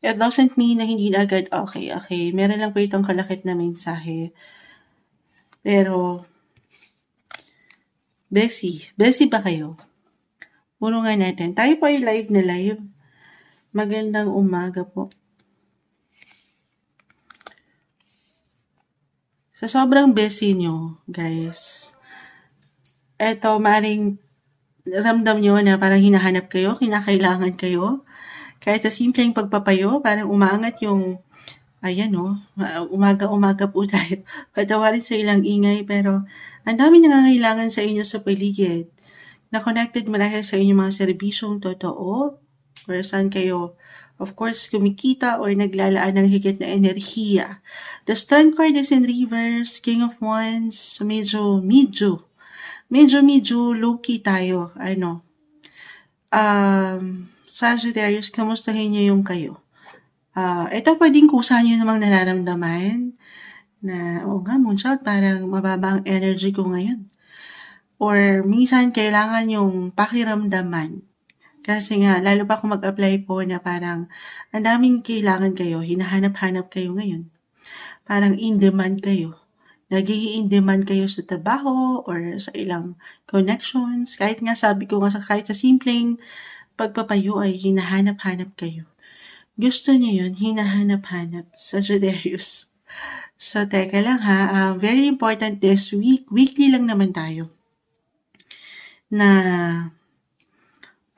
it doesn't mean na hindi na agad okay. Meron lang po itong kalakip na mensahe. Pero, Bessie ba kayo? Puro nga natin. Tayo po ay live na live. Magandang umaga po. Sa sobrang Bessie nyo, guys, eto, maaaring ramdam nyo na parang hinahanap kayo, kinakailangan kayo. Kahit sa simpleng pagpapayo, parang umaangat yung, ayan umaga-umaga po tayo. Patawarin sa ilang ingay, pero ang dami nangangailangan sa inyo sa paligid. Na-connected marahil sa inyong mga serbisyong totoo, or saan kayo, of course, kumikita or naglalaan ng higit na enerhiya. The Strength card is in reverse, King of Wands, so medyo low-key tayo. Sagittarius, kamustahin niyo yung kayo? Ito pwedeng kusa niyo namang nararamdaman na, Moonchild, parang mababa ang energy ko ngayon. Or minsan kailangan yung pakiramdaman. Kasi nga, lalo pa kung mag-apply po na parang ang daming kailangan kayo, hinahanap-hanap kayo ngayon. Parang in-demand kayo. Nagiging in-demand kayo sa trabaho or sa ilang connections. Kahit nga sabi ko nga, kahit sa simpleng pagpapayo ay hinahanap-hanap kayo. Gusto niyo yun, hinahanap-hanap. Sagittarius. So, teka lang ha. Very important this week. Weekly lang naman tayo. Na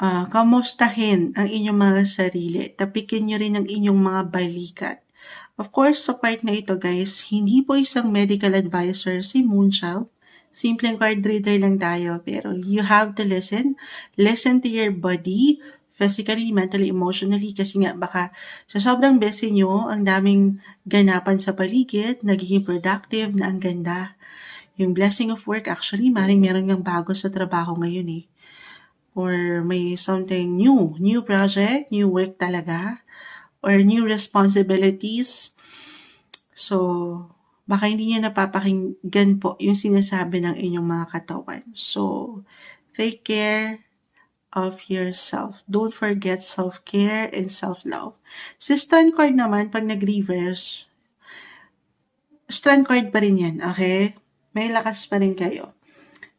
kamustahin ang inyong mga sarili. Tapikin nyo rin ang inyong mga balikat. Of course, sa part na ito guys, hindi po isang medical advisor si Moonchild. Simpleng card reader lang tayo. Pero you have to listen. Listen to your body, physically, mentally, emotionally. Kasi nga baka sa sobrang busy nyo, ang daming ganapan sa paligid, nagiging productive na ang ganda. Yung blessing of work, actually, maring meron ng bago sa trabaho ngayon or may something new project, new work talaga, or new responsibilities. So, baka hindi niya napapakinggan po yung sinasabi ng inyong mga katawan. So, take care of yourself. Don't forget self-care and self-love. Si Strength card naman, pag nag-reverse, Strength card pa rin yan, okay? May lakas pa rin kayo.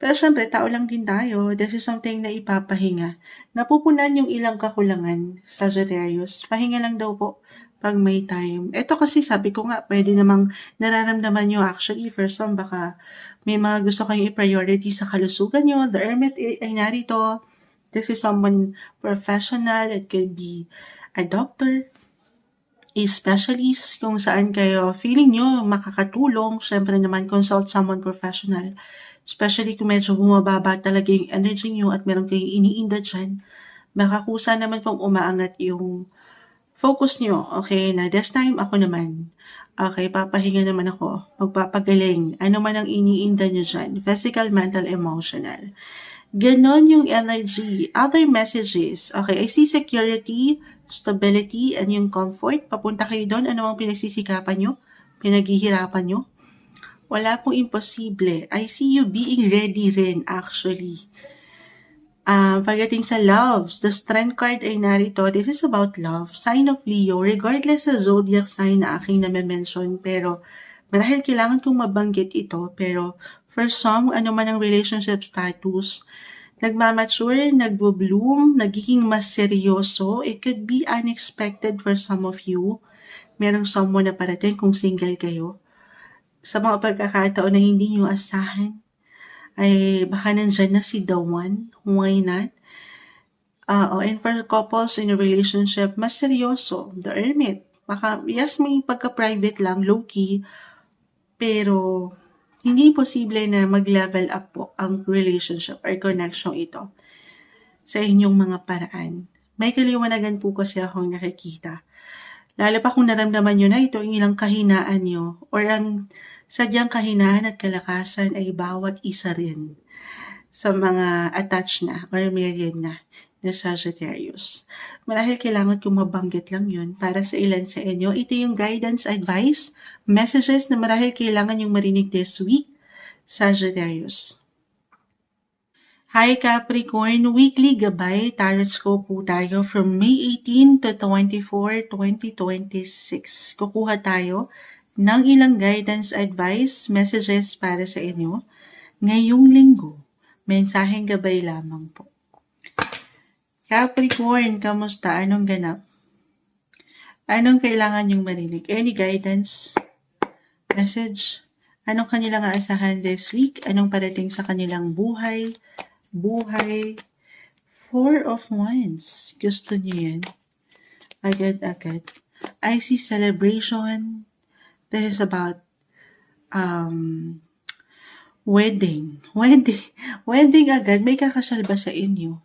Pero syempre, tao lang din tayo. This is something na ipapahinga. Napupunan yung ilang kakulangan, Sagittarius. Pahinga lang daw po pag may time. Ito kasi sabi ko nga, pwede namang nararamdaman nyo actually. For some, baka may mga gusto kayong i-priority sa kalusugan nyo. The Hermit ay narito. This is someone professional. It could be a doctor, a specialist, kung saan kayo feeling nyo makakatulong. Syempre naman, consult someone professional. Especially kung medyo bumababa talaga yung energy nyo at meron kayong iniinda dyan, baka kusa naman pong umaangat yung focus nyo. Okay, na this time ako naman. Okay, papahinga naman ako. Magpapagaling. Ano man ang iniinda nyo dyan. Physical, mental, emotional. Ganon yung energy. Other messages. Okay, I see security, stability, and yung comfort. Papunta kayo doon. Ano ang pinagsisikapan nyo? Pinaghihirapan nyo? Wala pong imposible. I see you being ready rin, actually. Pagdating sa loves, the Strength card ay narito. This is about love. Sign of Leo. Regardless sa zodiac sign na aking name-mention, pero marahil kailangan kong mabanggit ito. Pero for some, ano man ang relationship status, nagmamature, nagbo-bloom, nagiging mas seryoso. It could be unexpected for some of you. Merong someone na parating kung single kayo. Sa mga pagkakataon na hindi nyo asahan, ay baka nandyan na si the one. Why not? And for couples in a relationship, mas seryoso. The Hermit. Baka, yes, may pagka-private lang, low-key, pero hindi posible na mag-level up po ang relationship or connection ito sa inyong mga paraan. May kaliwanagan po kasi akong nakikita. Lalo pa kung naramdaman nyo na ito ang ilang kahinaan nyo or ang sadyang kahinaan at kalakasan ay bawat isa rin sa mga attached na or married na Sagittarius. Marahil kailangan kong mabanggit lang yun para sa ilan sa inyo. Ito yung guidance, advice, messages na marahil kailangan yung marinig this week, Sagittarius. Hi Capricorn, weekly gabay, tarot scope po tayo from May 18 to 24, 2026. Kukuha tayo ng ilang guidance, advice, messages para sa inyo ngayong linggo. Mensaheng gabay lamang po. Capricorn, kamusta? Anong ganap? Anong kailangan yung marinig? Any guidance, message? Anong kanilang aasahan this week? Anong parating sa kanilang buhay? Four of Wands. Gusto niyo yan? Agad-agad. I see celebration. This is about wedding. Wedding agad. May kakasal ba sa inyo?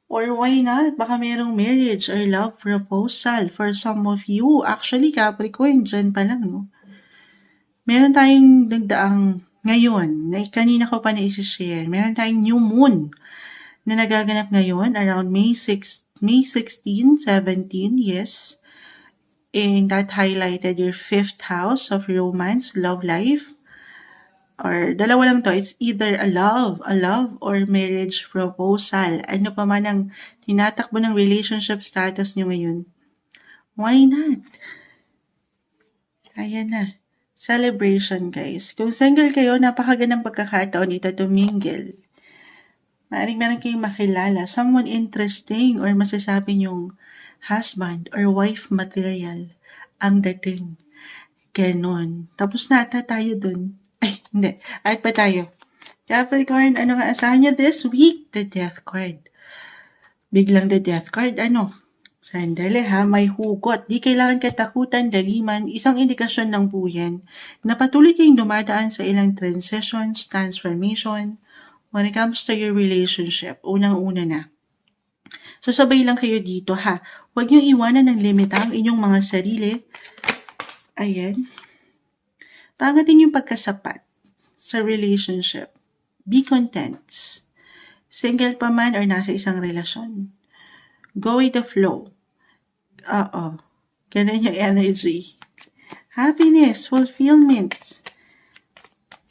Or why not? Baka mayroong marriage or love proposal for some of you. Actually, Capricorn, dyan pa lang, no? Meron tayong nagdaang ngayon, na kanina ko pa na-share, meron tayong new moon na nagaganap ngayon around May 16, 17, yes. And that highlighted your 5th house of romance, love life. Or dalawa lang to, it's either a love or marriage proposal. Ano pa man ang tinatakbo ng relationship status nyo ngayon. Why not? Ayan na. Celebration, guys. Kung single kayo, napakagandang pagkakataon ito to mingle. Maaaring meron kayong makilala, someone interesting or masasabi nyong husband or wife material ang dating. Ganon. Tapos na ata tayo dun. Ay, hindi. At pa tayo. Capricorn, ano nga asahan nyo this week? The Death card. Biglang the Death card, ano? Sandali ha, may hugot. Di kailangan katakutan, daliman. Isang indikasyon lang po yan na patuloy kayong dumadaan sa ilang transitions, transformation when it comes to your relationship. Unang-una na. So sabay lang kayo dito ha. Huwag niyong iwanan ng limita ang inyong mga sarili. Ayan. Pangatin yung pagkasapat sa relationship. Be content. Single pa man or nasa isang relasyon. Go with the flow. Ganun yung energy. Happiness, fulfillment.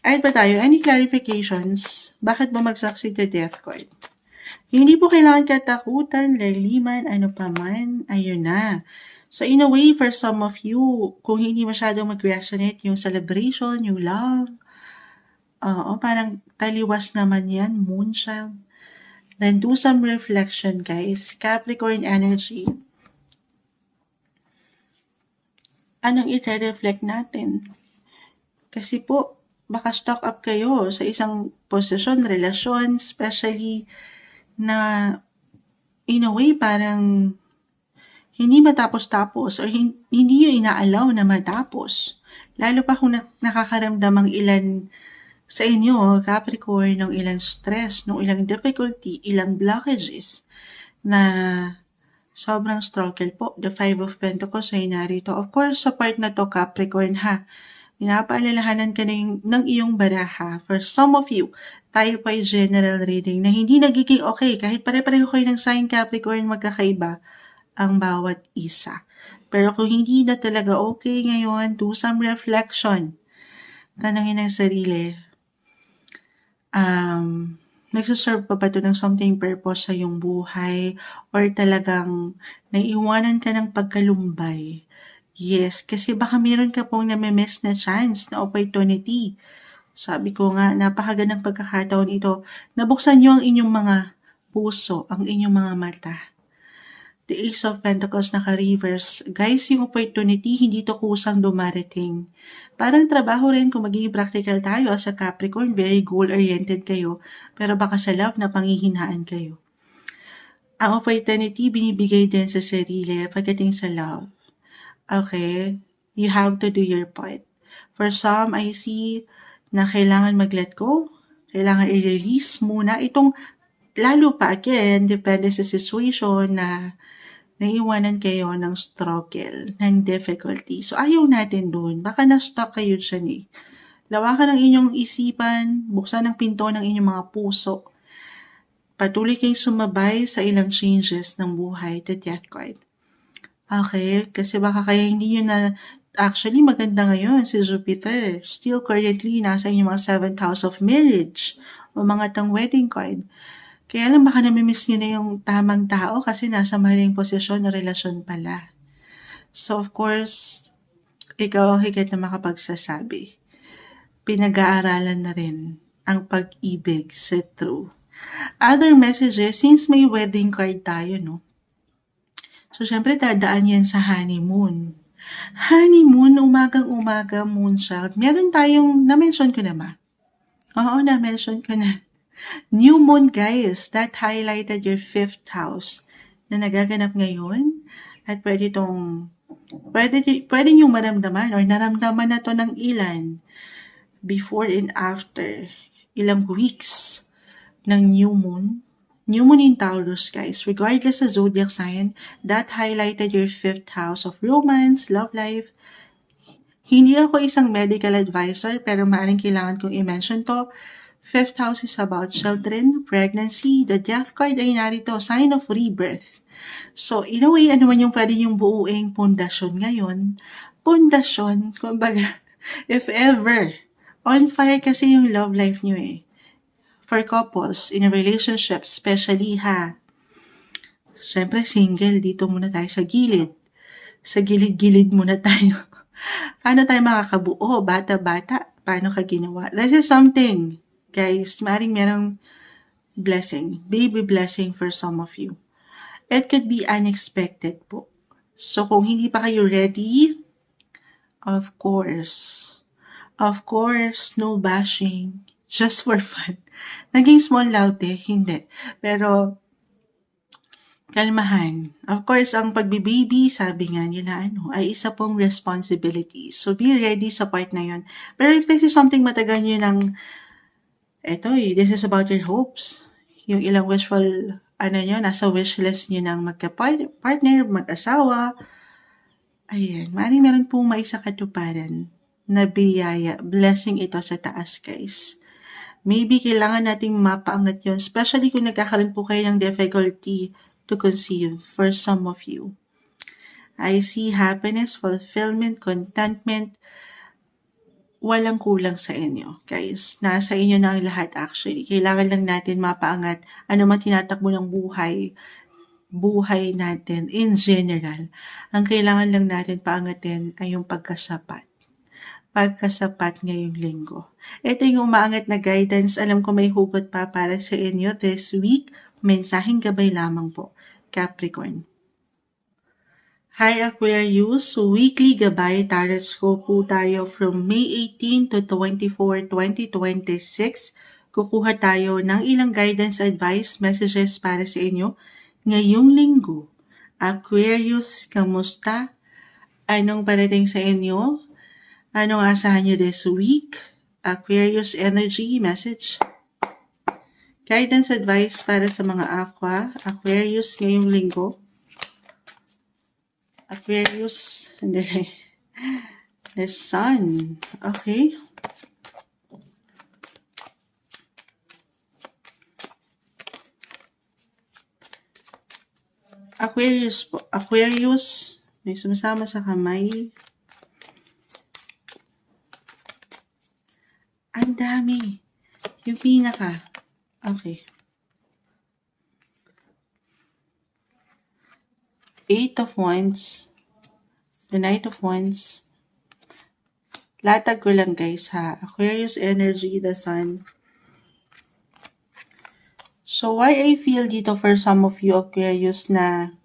Ay ba tayo? Any clarifications? Bakit bumagsak si The Death card? Hindi po kailangan katakutan, laliman, ano pa man. Ayun na. So in a way, for some of you, kung hindi masyadong mag-resonate yung celebration, yung love, parang taliwas naman yan, moonchild. Then do some reflection, guys. Capricorn energy. Anong i-reflect natin? Kasi po, baka stock up kayo sa isang posisyon, relasyon, especially na in a way parang hindi matapos-tapos or hindi yung inaalaw na matapos. Lalo pa kung nakakaramdam ang ilan sa inyo, Capricorn, ng ilang stress, ng ilang difficulty, ilang blockages na sobrang struggle po. The Five of Pentacles ay narito. Of course, sa part na to, Capricorn, ha, pinapaalalahanan ka ng iyong baraha. For some of you, tayo pa ay general reading na hindi nagiging okay. Kahit pare-pareho kayo ng sign, Capricorn, magkakaiba ang bawat isa. Pero kung hindi na talaga okay ngayon, do some reflection. Tanangin ang sarili, nagsaserve pa ba ito ng something purpose sa iyong buhay? Or talagang naiiwanan ka ng pagkalumbay? Yes, kasi baka meron ka pong namimiss na chance, na opportunity. Sabi ko nga, napakagandang pagkakataon ito. Nabuksan niyo ang inyong mga puso, ang inyong mga mata. The Ace of Pentacles naka-reverse. Guys, yung opportunity, hindi to kusang dumarating. Parang trabaho rin kung magiging practical tayo as a Capricorn, very goal-oriented kayo, pero baka sa love na panghihinaan kayo. Ang opportunity binibigay din sa sarili pagdating sa love. Okay? You have to do your part. For some, I see na kailangan mag-let go, kailangan i-release muna itong, lalo pa again, depende sa situation na naiiwanan kayo ng struggle, ng difficulty. So, ayaw natin dun. Baka na-stuck kayo dyan eh. Lawakan ng inyong isipan, buksan ang pinto ng inyong mga puso. Patuloy kayong sumabay sa ilang changes ng buhay, the death card. Okay, kasi baka kaya hindi nyo na, actually maganda ngayon si Jupiter. Still currently nasa inyong mga 7th house of marriage o mga tang wedding card. Kaya lang baka namimiss nyo na yung tamang tao kasi nasa maling posisyon o relasyon pala. So of course, ikaw ang higit na makapagsasabi. Pinag-aaralan na rin ang pag-ibig sa true. Other messages, since may wedding card tayo, no? So, syempre, dadaan yan sa honeymoon. Honeymoon, umagang-umaga, moonchild. Meron tayong, na-mention ko na ba? Oo, na-mention ko na. New moon, guys. That highlighted your 5th house na nagaganap ngayon. At pwede nyo maramdaman or naramdaman na to ng ilan before and after ilang weeks ng new moon. New moon in Taurus, guys. Regardless sa zodiac sign, that highlighted your 5th house of romance, love life. Hindi ako isang medical advisor, pero maaaring kailangan kong i-mention to. 5th house is about children, pregnancy. The death card ay narito, sign of rebirth. So, in a way, ano man yung pwede yung buuing pundasyon ngayon. Pundasyon, kumbaga, if ever, on fire kasi yung love life nyo eh. For couples, in a relationship, especially syempre single, dito muna tayo sa gilid. Sa gilid-gilid muna tayo. Paano tayo makakabuo? Bata-bata, paano ka ginawa? This is something, guys, maring merong blessing, baby blessing for some of you. It could be unexpected po. So, kung hindi pa kayo ready, of course, no bashing, just for fun. Naging small laute, hindi. Pero, kalmahan. Of course, ang pagbibaby, sabi nga nila, ay isa pong responsibility. So, be ready sa part na yun. Pero if this is something matagal nyo ng, this is about your hopes. Yung ilang wishful, nasa wishlist nyo ng magka-partner, mag-asawa. Ayan, maaaring meron pong maisakatuparan na biyaya, blessing ito sa taas, guys. Maybe kailangan nating mapaangat yun, especially kung nagkakaroon po kayo ng difficulty to conceive for some of you. I see happiness, fulfillment, contentment, walang kulang sa inyo, guys. Nasa inyo na ang lahat actually. Kailangan lang natin mapaangat ano man tinatakbo ng buhay natin in general. Ang kailangan lang natin paangatin ay yung pagkasapat ngayong linggo. Ito yung umaangat na guidance. Alam ko may hugot pa para sa inyo this week. Mensaheng gabay lamang po, Capricorn. Hi Aquarius, weekly gabay tarot scope po tayo from May 18 to 24, 2026. Kukuha tayo ng ilang guidance advice messages para sa inyo ngayong linggo. Aquarius, kamusta? Anong parating sa inyo? Anong asahan nyo this week? Aquarius energy message. Guidance advice para sa mga Aquarius ngayong linggo. Aquarius, the sun. Okay. Aquarius po. Aquarius, may sumasama sa kamay. Ang dami. Yung pinaka. Okay. 8 of Wands. The Knight of Wands. Latag ko lang guys ha. Aquarius energy, the sun. So why I feel dito for some of you Aquarius na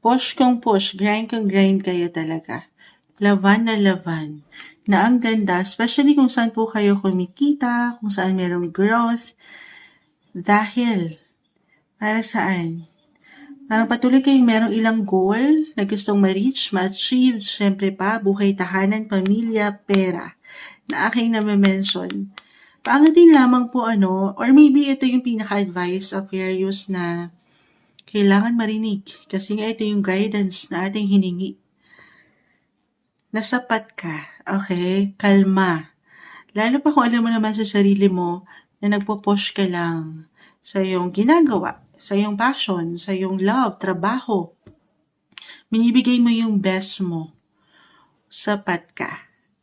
push kung push, grind kung grind kayo talaga. Laban na laban. Na ang ganda, especially kung saan po kayo kumikita, kung saan merong growth. Dahil, para saan? Parang patuloy kayong merong ilang goal na gustong ma-reach, ma-achieve, syempre pa, buhay, tahanan, pamilya, pera, na aking name-mention. Paangatin lamang po or maybe ito yung pinaka-advice, Aquarius, na kailangan marinig. Kasi nga ito yung guidance na ating hiningi. Nasapat ka, okay? Kalma. Lalo pa kung alam mo naman sa sarili mo na nagpo-push ka lang sa iyong ginagawa, sa iyong passion, sa iyong love, trabaho. Binibigay mo yung best mo. Sapat ka.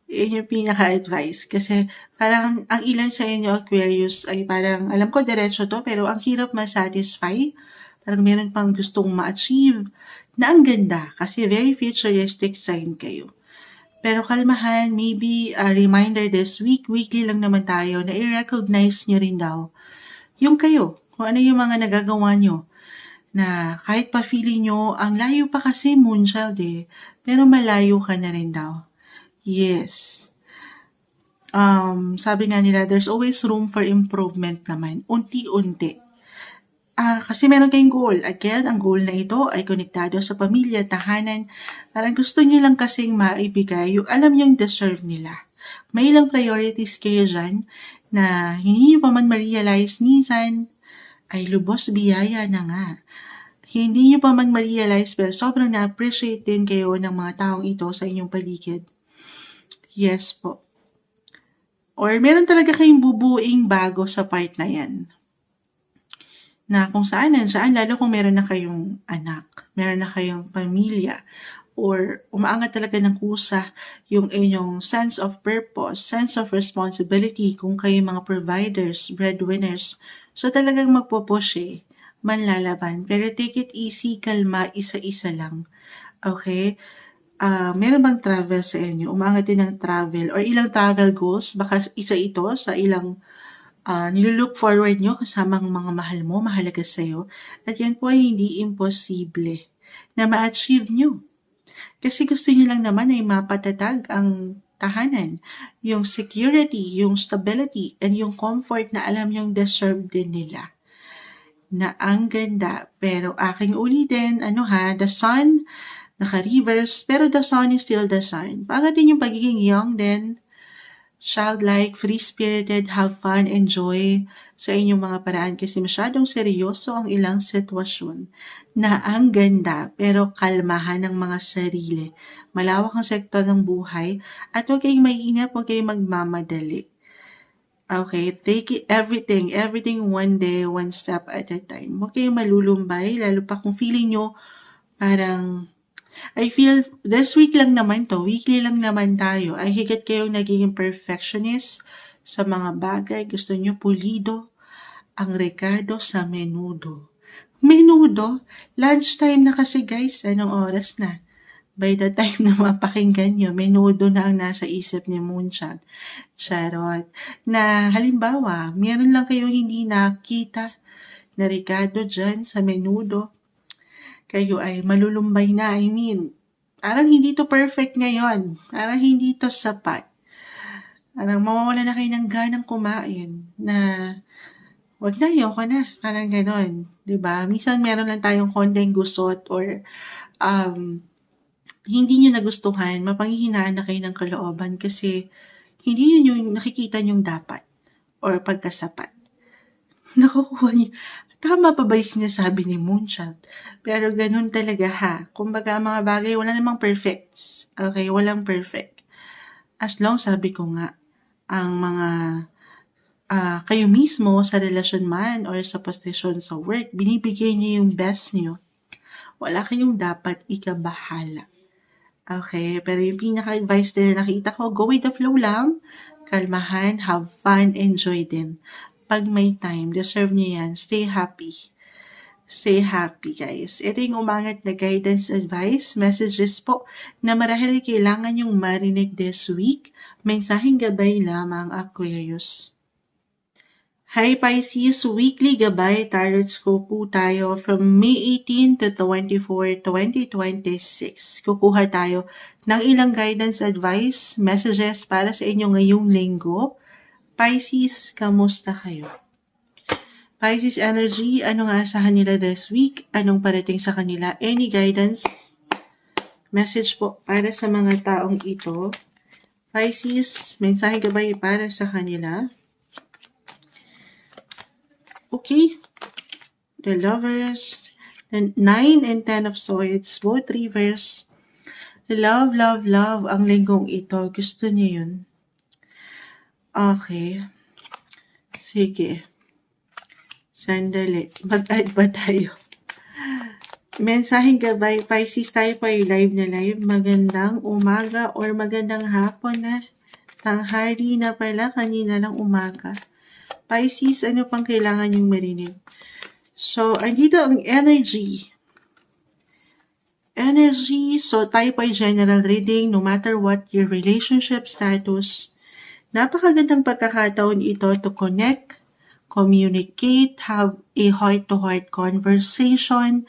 Yun yung pinaka-advice. Kasi parang ang ilan sa inyo, Aquarius, ay parang, alam ko diretso to, pero ang hirap ma-satisfy. Parang meron pang gustong ma-achieve na ang ganda kasi very futuristic sign kayo. Pero kalmahan, maybe a reminder this week, weekly lang naman tayo na i-recognize nyo rin daw yung kayo, kung ano yung mga nagagawa nyo. Na kahit pa feeling nyo, ang layo pa kasi Moonchild pero malayo ka na rin daw. Yes. Sabi nga nila, there's always room for improvement naman. Unti-unti. Kasi meron kayong goal. Again, ang goal na ito ay konektado sa pamilya, tahanan. Parang gusto nyo lang kasing maibigay yung alam nyo yung deserve nila. May ilang priorities kayo dyan na hindi nyo pa man ma-realize minsan ay lubos biyaya na nga. Hindi nyo pa man ma-realize pero sobrang na-appreciate din kayo ng mga taong ito sa inyong paligid. Yes po. Or meron talaga kayong bubuing bago sa part na yan. Na kung saan, lalo kung meron na kayong anak, meron na kayong pamilya, or umaangat talaga ng kusa yung inyong sense of purpose, sense of responsibility kung kayo mga providers, breadwinners. So talagang magpo-push manlalaban. Pero take it easy, kalma, isa-isa lang. Okay? Meron bang travel sa inyo? Umangat din ng travel or ilang travel goals? Baka isa ito sa ilang nilulook forward nyo kasama ang mga mahal mo, mahalaga sa'yo. At yan po ay hindi imposible na ma-achieve nyo. Kasi gusto nyo lang naman ay mapatatag ang tahanan, yung security, yung stability, and yung comfort na alam yung deserve din nila. Na ang ganda. Pero aking ulitin, the sun, naka-reverse, pero the sun is still the sun. Pagatin yung pagiging young din, childlike, free-spirited, have fun, enjoy sa inyong mga paraan kasi masyadong seryoso ang ilang sitwasyon na ang ganda pero kalmahan ng mga sarili. Malawak ang sektor ng buhay at huwag kayong mainip, huwag kayong magmamadali. Okay, take it everything one day, one step at a time. Huwag kayong malulumbay, lalo pa kung feeling nyo parang I feel this week lang naman to, weekly lang naman tayo, ay higit kayong nagiging perfectionist sa mga bagay. Gusto nyo pulido ang Ricardo sa menudo. Menudo? Lunchtime na kasi guys, anong oras na? By the time na mapakinggan nyo, menudo na ang nasa isip ni Moonshot. Charot. Na halimbawa, meron lang kayong hindi nakita na Ricardo dyan sa menudo. Kayo ay malulumbay na. Parang hindi to perfect ngayon. Parang hindi to sapat. Parang mawawala na kayo ng ganang kumain na wag na, ayoko na. Parang ganon. Diba? Minsan meron lang tayong konting gusot or hindi nyo nagustuhan, mapanghihinaan na kayo ng kalooban kasi hindi yun yung nakikita nyong dapat or pagkasapat. Nakukuha niyo. Tama pa ba yung sinasabi ni Moonshot? Pero ganun talaga Kumbaga mga bagay, wala namang perfect. Okay, walang perfect. As long, sabi ko nga, ang mga kayo mismo sa relasyon man or sa posisyon sa work, binibigay niyo yung best niyo. Wala kayong dapat ikabahala. Okay, pero yung pinaka-advice din na nakita ko, go with the flow lang, kalmahan, have fun, enjoy din. Pag may time, deserve niyo yan. Stay happy. Stay happy, guys. Ito yung umangat na guidance advice, messages po na marahil kailangan yung marinig this week. Mensaheng gabay lamang, Aquarius. Hi Pisces, weekly gabay tarot scope po tayo from May 18 to 24, 2026. Kukuha tayo ng ilang guidance advice, messages para sa inyo ngayong linggo. Pisces, kamusta kayo? Pisces energy, anong aasahan nila this week? Anong parating sa kanila? Any guidance? Message po para sa mga taong ito. Pisces, mensahe gabay para sa kanila. Okay. The Lovers, the 9 and 10 of Swords, both reverse. Love, love, love ang linggong ito. Gusto niyo yun? Okay. Sige. Sandali. Mag-add ba tayo? Mensaheng gabay, Pisces, tayo pa yung live na live. Magandang umaga or magandang hapon na. Tanghali na pala, kanina lang umaga. Pisces, ano pang kailangan yung marinig? So, andito ang energy. So tayo pa yung general reading, no matter what your relationship status. Napakagandang pagkakataon ito to connect, communicate, have a heart-to-heart conversation.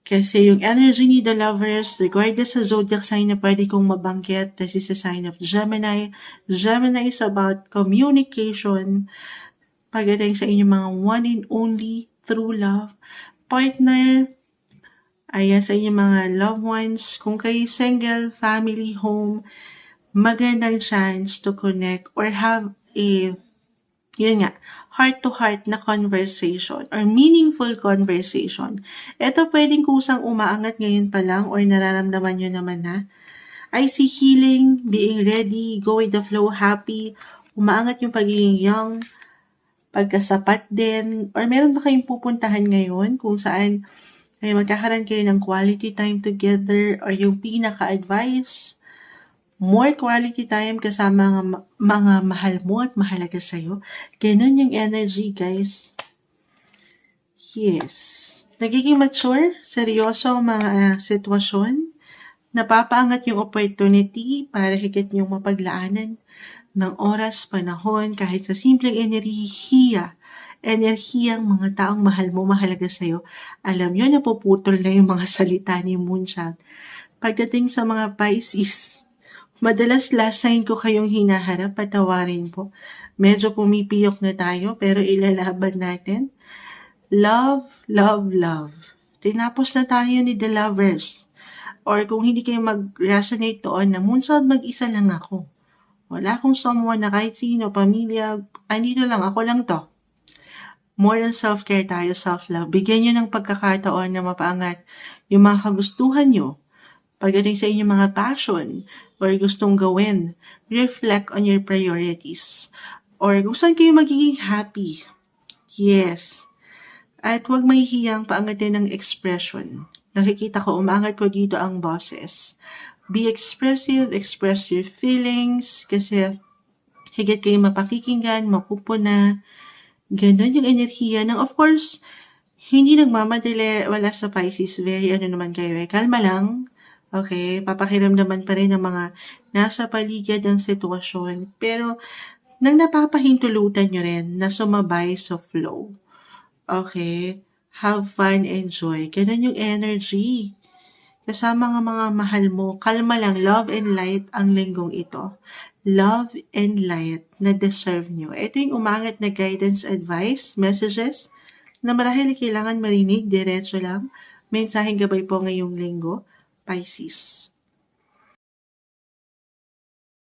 Kasi yung energy ni the Lovers, regardless sa zodiac sign na pwede kong mabanggit, this is a sign of Gemini. Gemini is about communication. Pagdating sa inyong mga one and only true love, partner, ayan sa inyong mga loved ones. Kung kayo single, family, home, magandang chance to connect or have a, yun nga, heart-to-heart na conversation or meaningful conversation. Ito pwedeng kusang umaangat ngayon pa lang or nararamdaman nyo naman na. I see healing, being ready, go with the flow, happy, umaangat yung pagiging young, pagkasapat din, or meron ba kayong pupuntahan ngayon kung saan ay magkakaroon kayo ng quality time together or yung pinaka-advice, more quality time kasama mga mahal mo at mahalaga sa'yo. Ganun yung energy, guys. Yes. Nagiging mature, seryoso ang mga sitwasyon. Napapaangat yung opportunity para higit yung mapaglaanan ng oras, panahon, kahit sa simpleng enerhiyang mga taong mahal mo, mahalaga sa'yo. Alam nyo, napuputol na yung mga salita ni Moonchild. Pagdating sa mga Pisces, madalas last sign ko kayong hinaharap, patawarin po. Medyo pumipiyok na tayo, pero ilalaban natin. Love, love, love. Tinapos na tayo ni The Lovers. Or kung hindi kayo mag-resonate doon na Moonchild, mag-isa lang ako. Wala akong someone na kahit sino, pamilya, andito lang, ako lang to. More than self-care tayo, self-love. Bigyan nyo ng pagkakataon na mapaangat yung mga kagustuhan nyo. Pagdating sa inyong mga passion or gustong gawin, reflect on your priorities. Or kung saan kayo magiging happy. Yes. At huwag mahihiyang paangatin ng expression. Nakikita ko, umangat ko dito ang boses. Be expressive, express your feelings, kasi higit kayo mapakikinggan, mapupuna. Ganon yung enerhiya ng, of course, hindi nagmamadali, wala sa Pisces, very ano naman kayo kalma lang. Okay, papakiramdaman pa rin ng mga nasa paligid ng sitwasyon. Pero, nang napapahintulutan nyo rin na sumabay sa flow. Okay, have fun, enjoy. Ganun yung energy. Kasama ng mga mahal mo, kalma lang, love and light ang linggong ito. Love and light na deserve nyo. Ito yung umangat na guidance, advice, messages na marahil kailangan marinig, diretso lang. Mensaheng gabay po ngayong linggo. Pisces.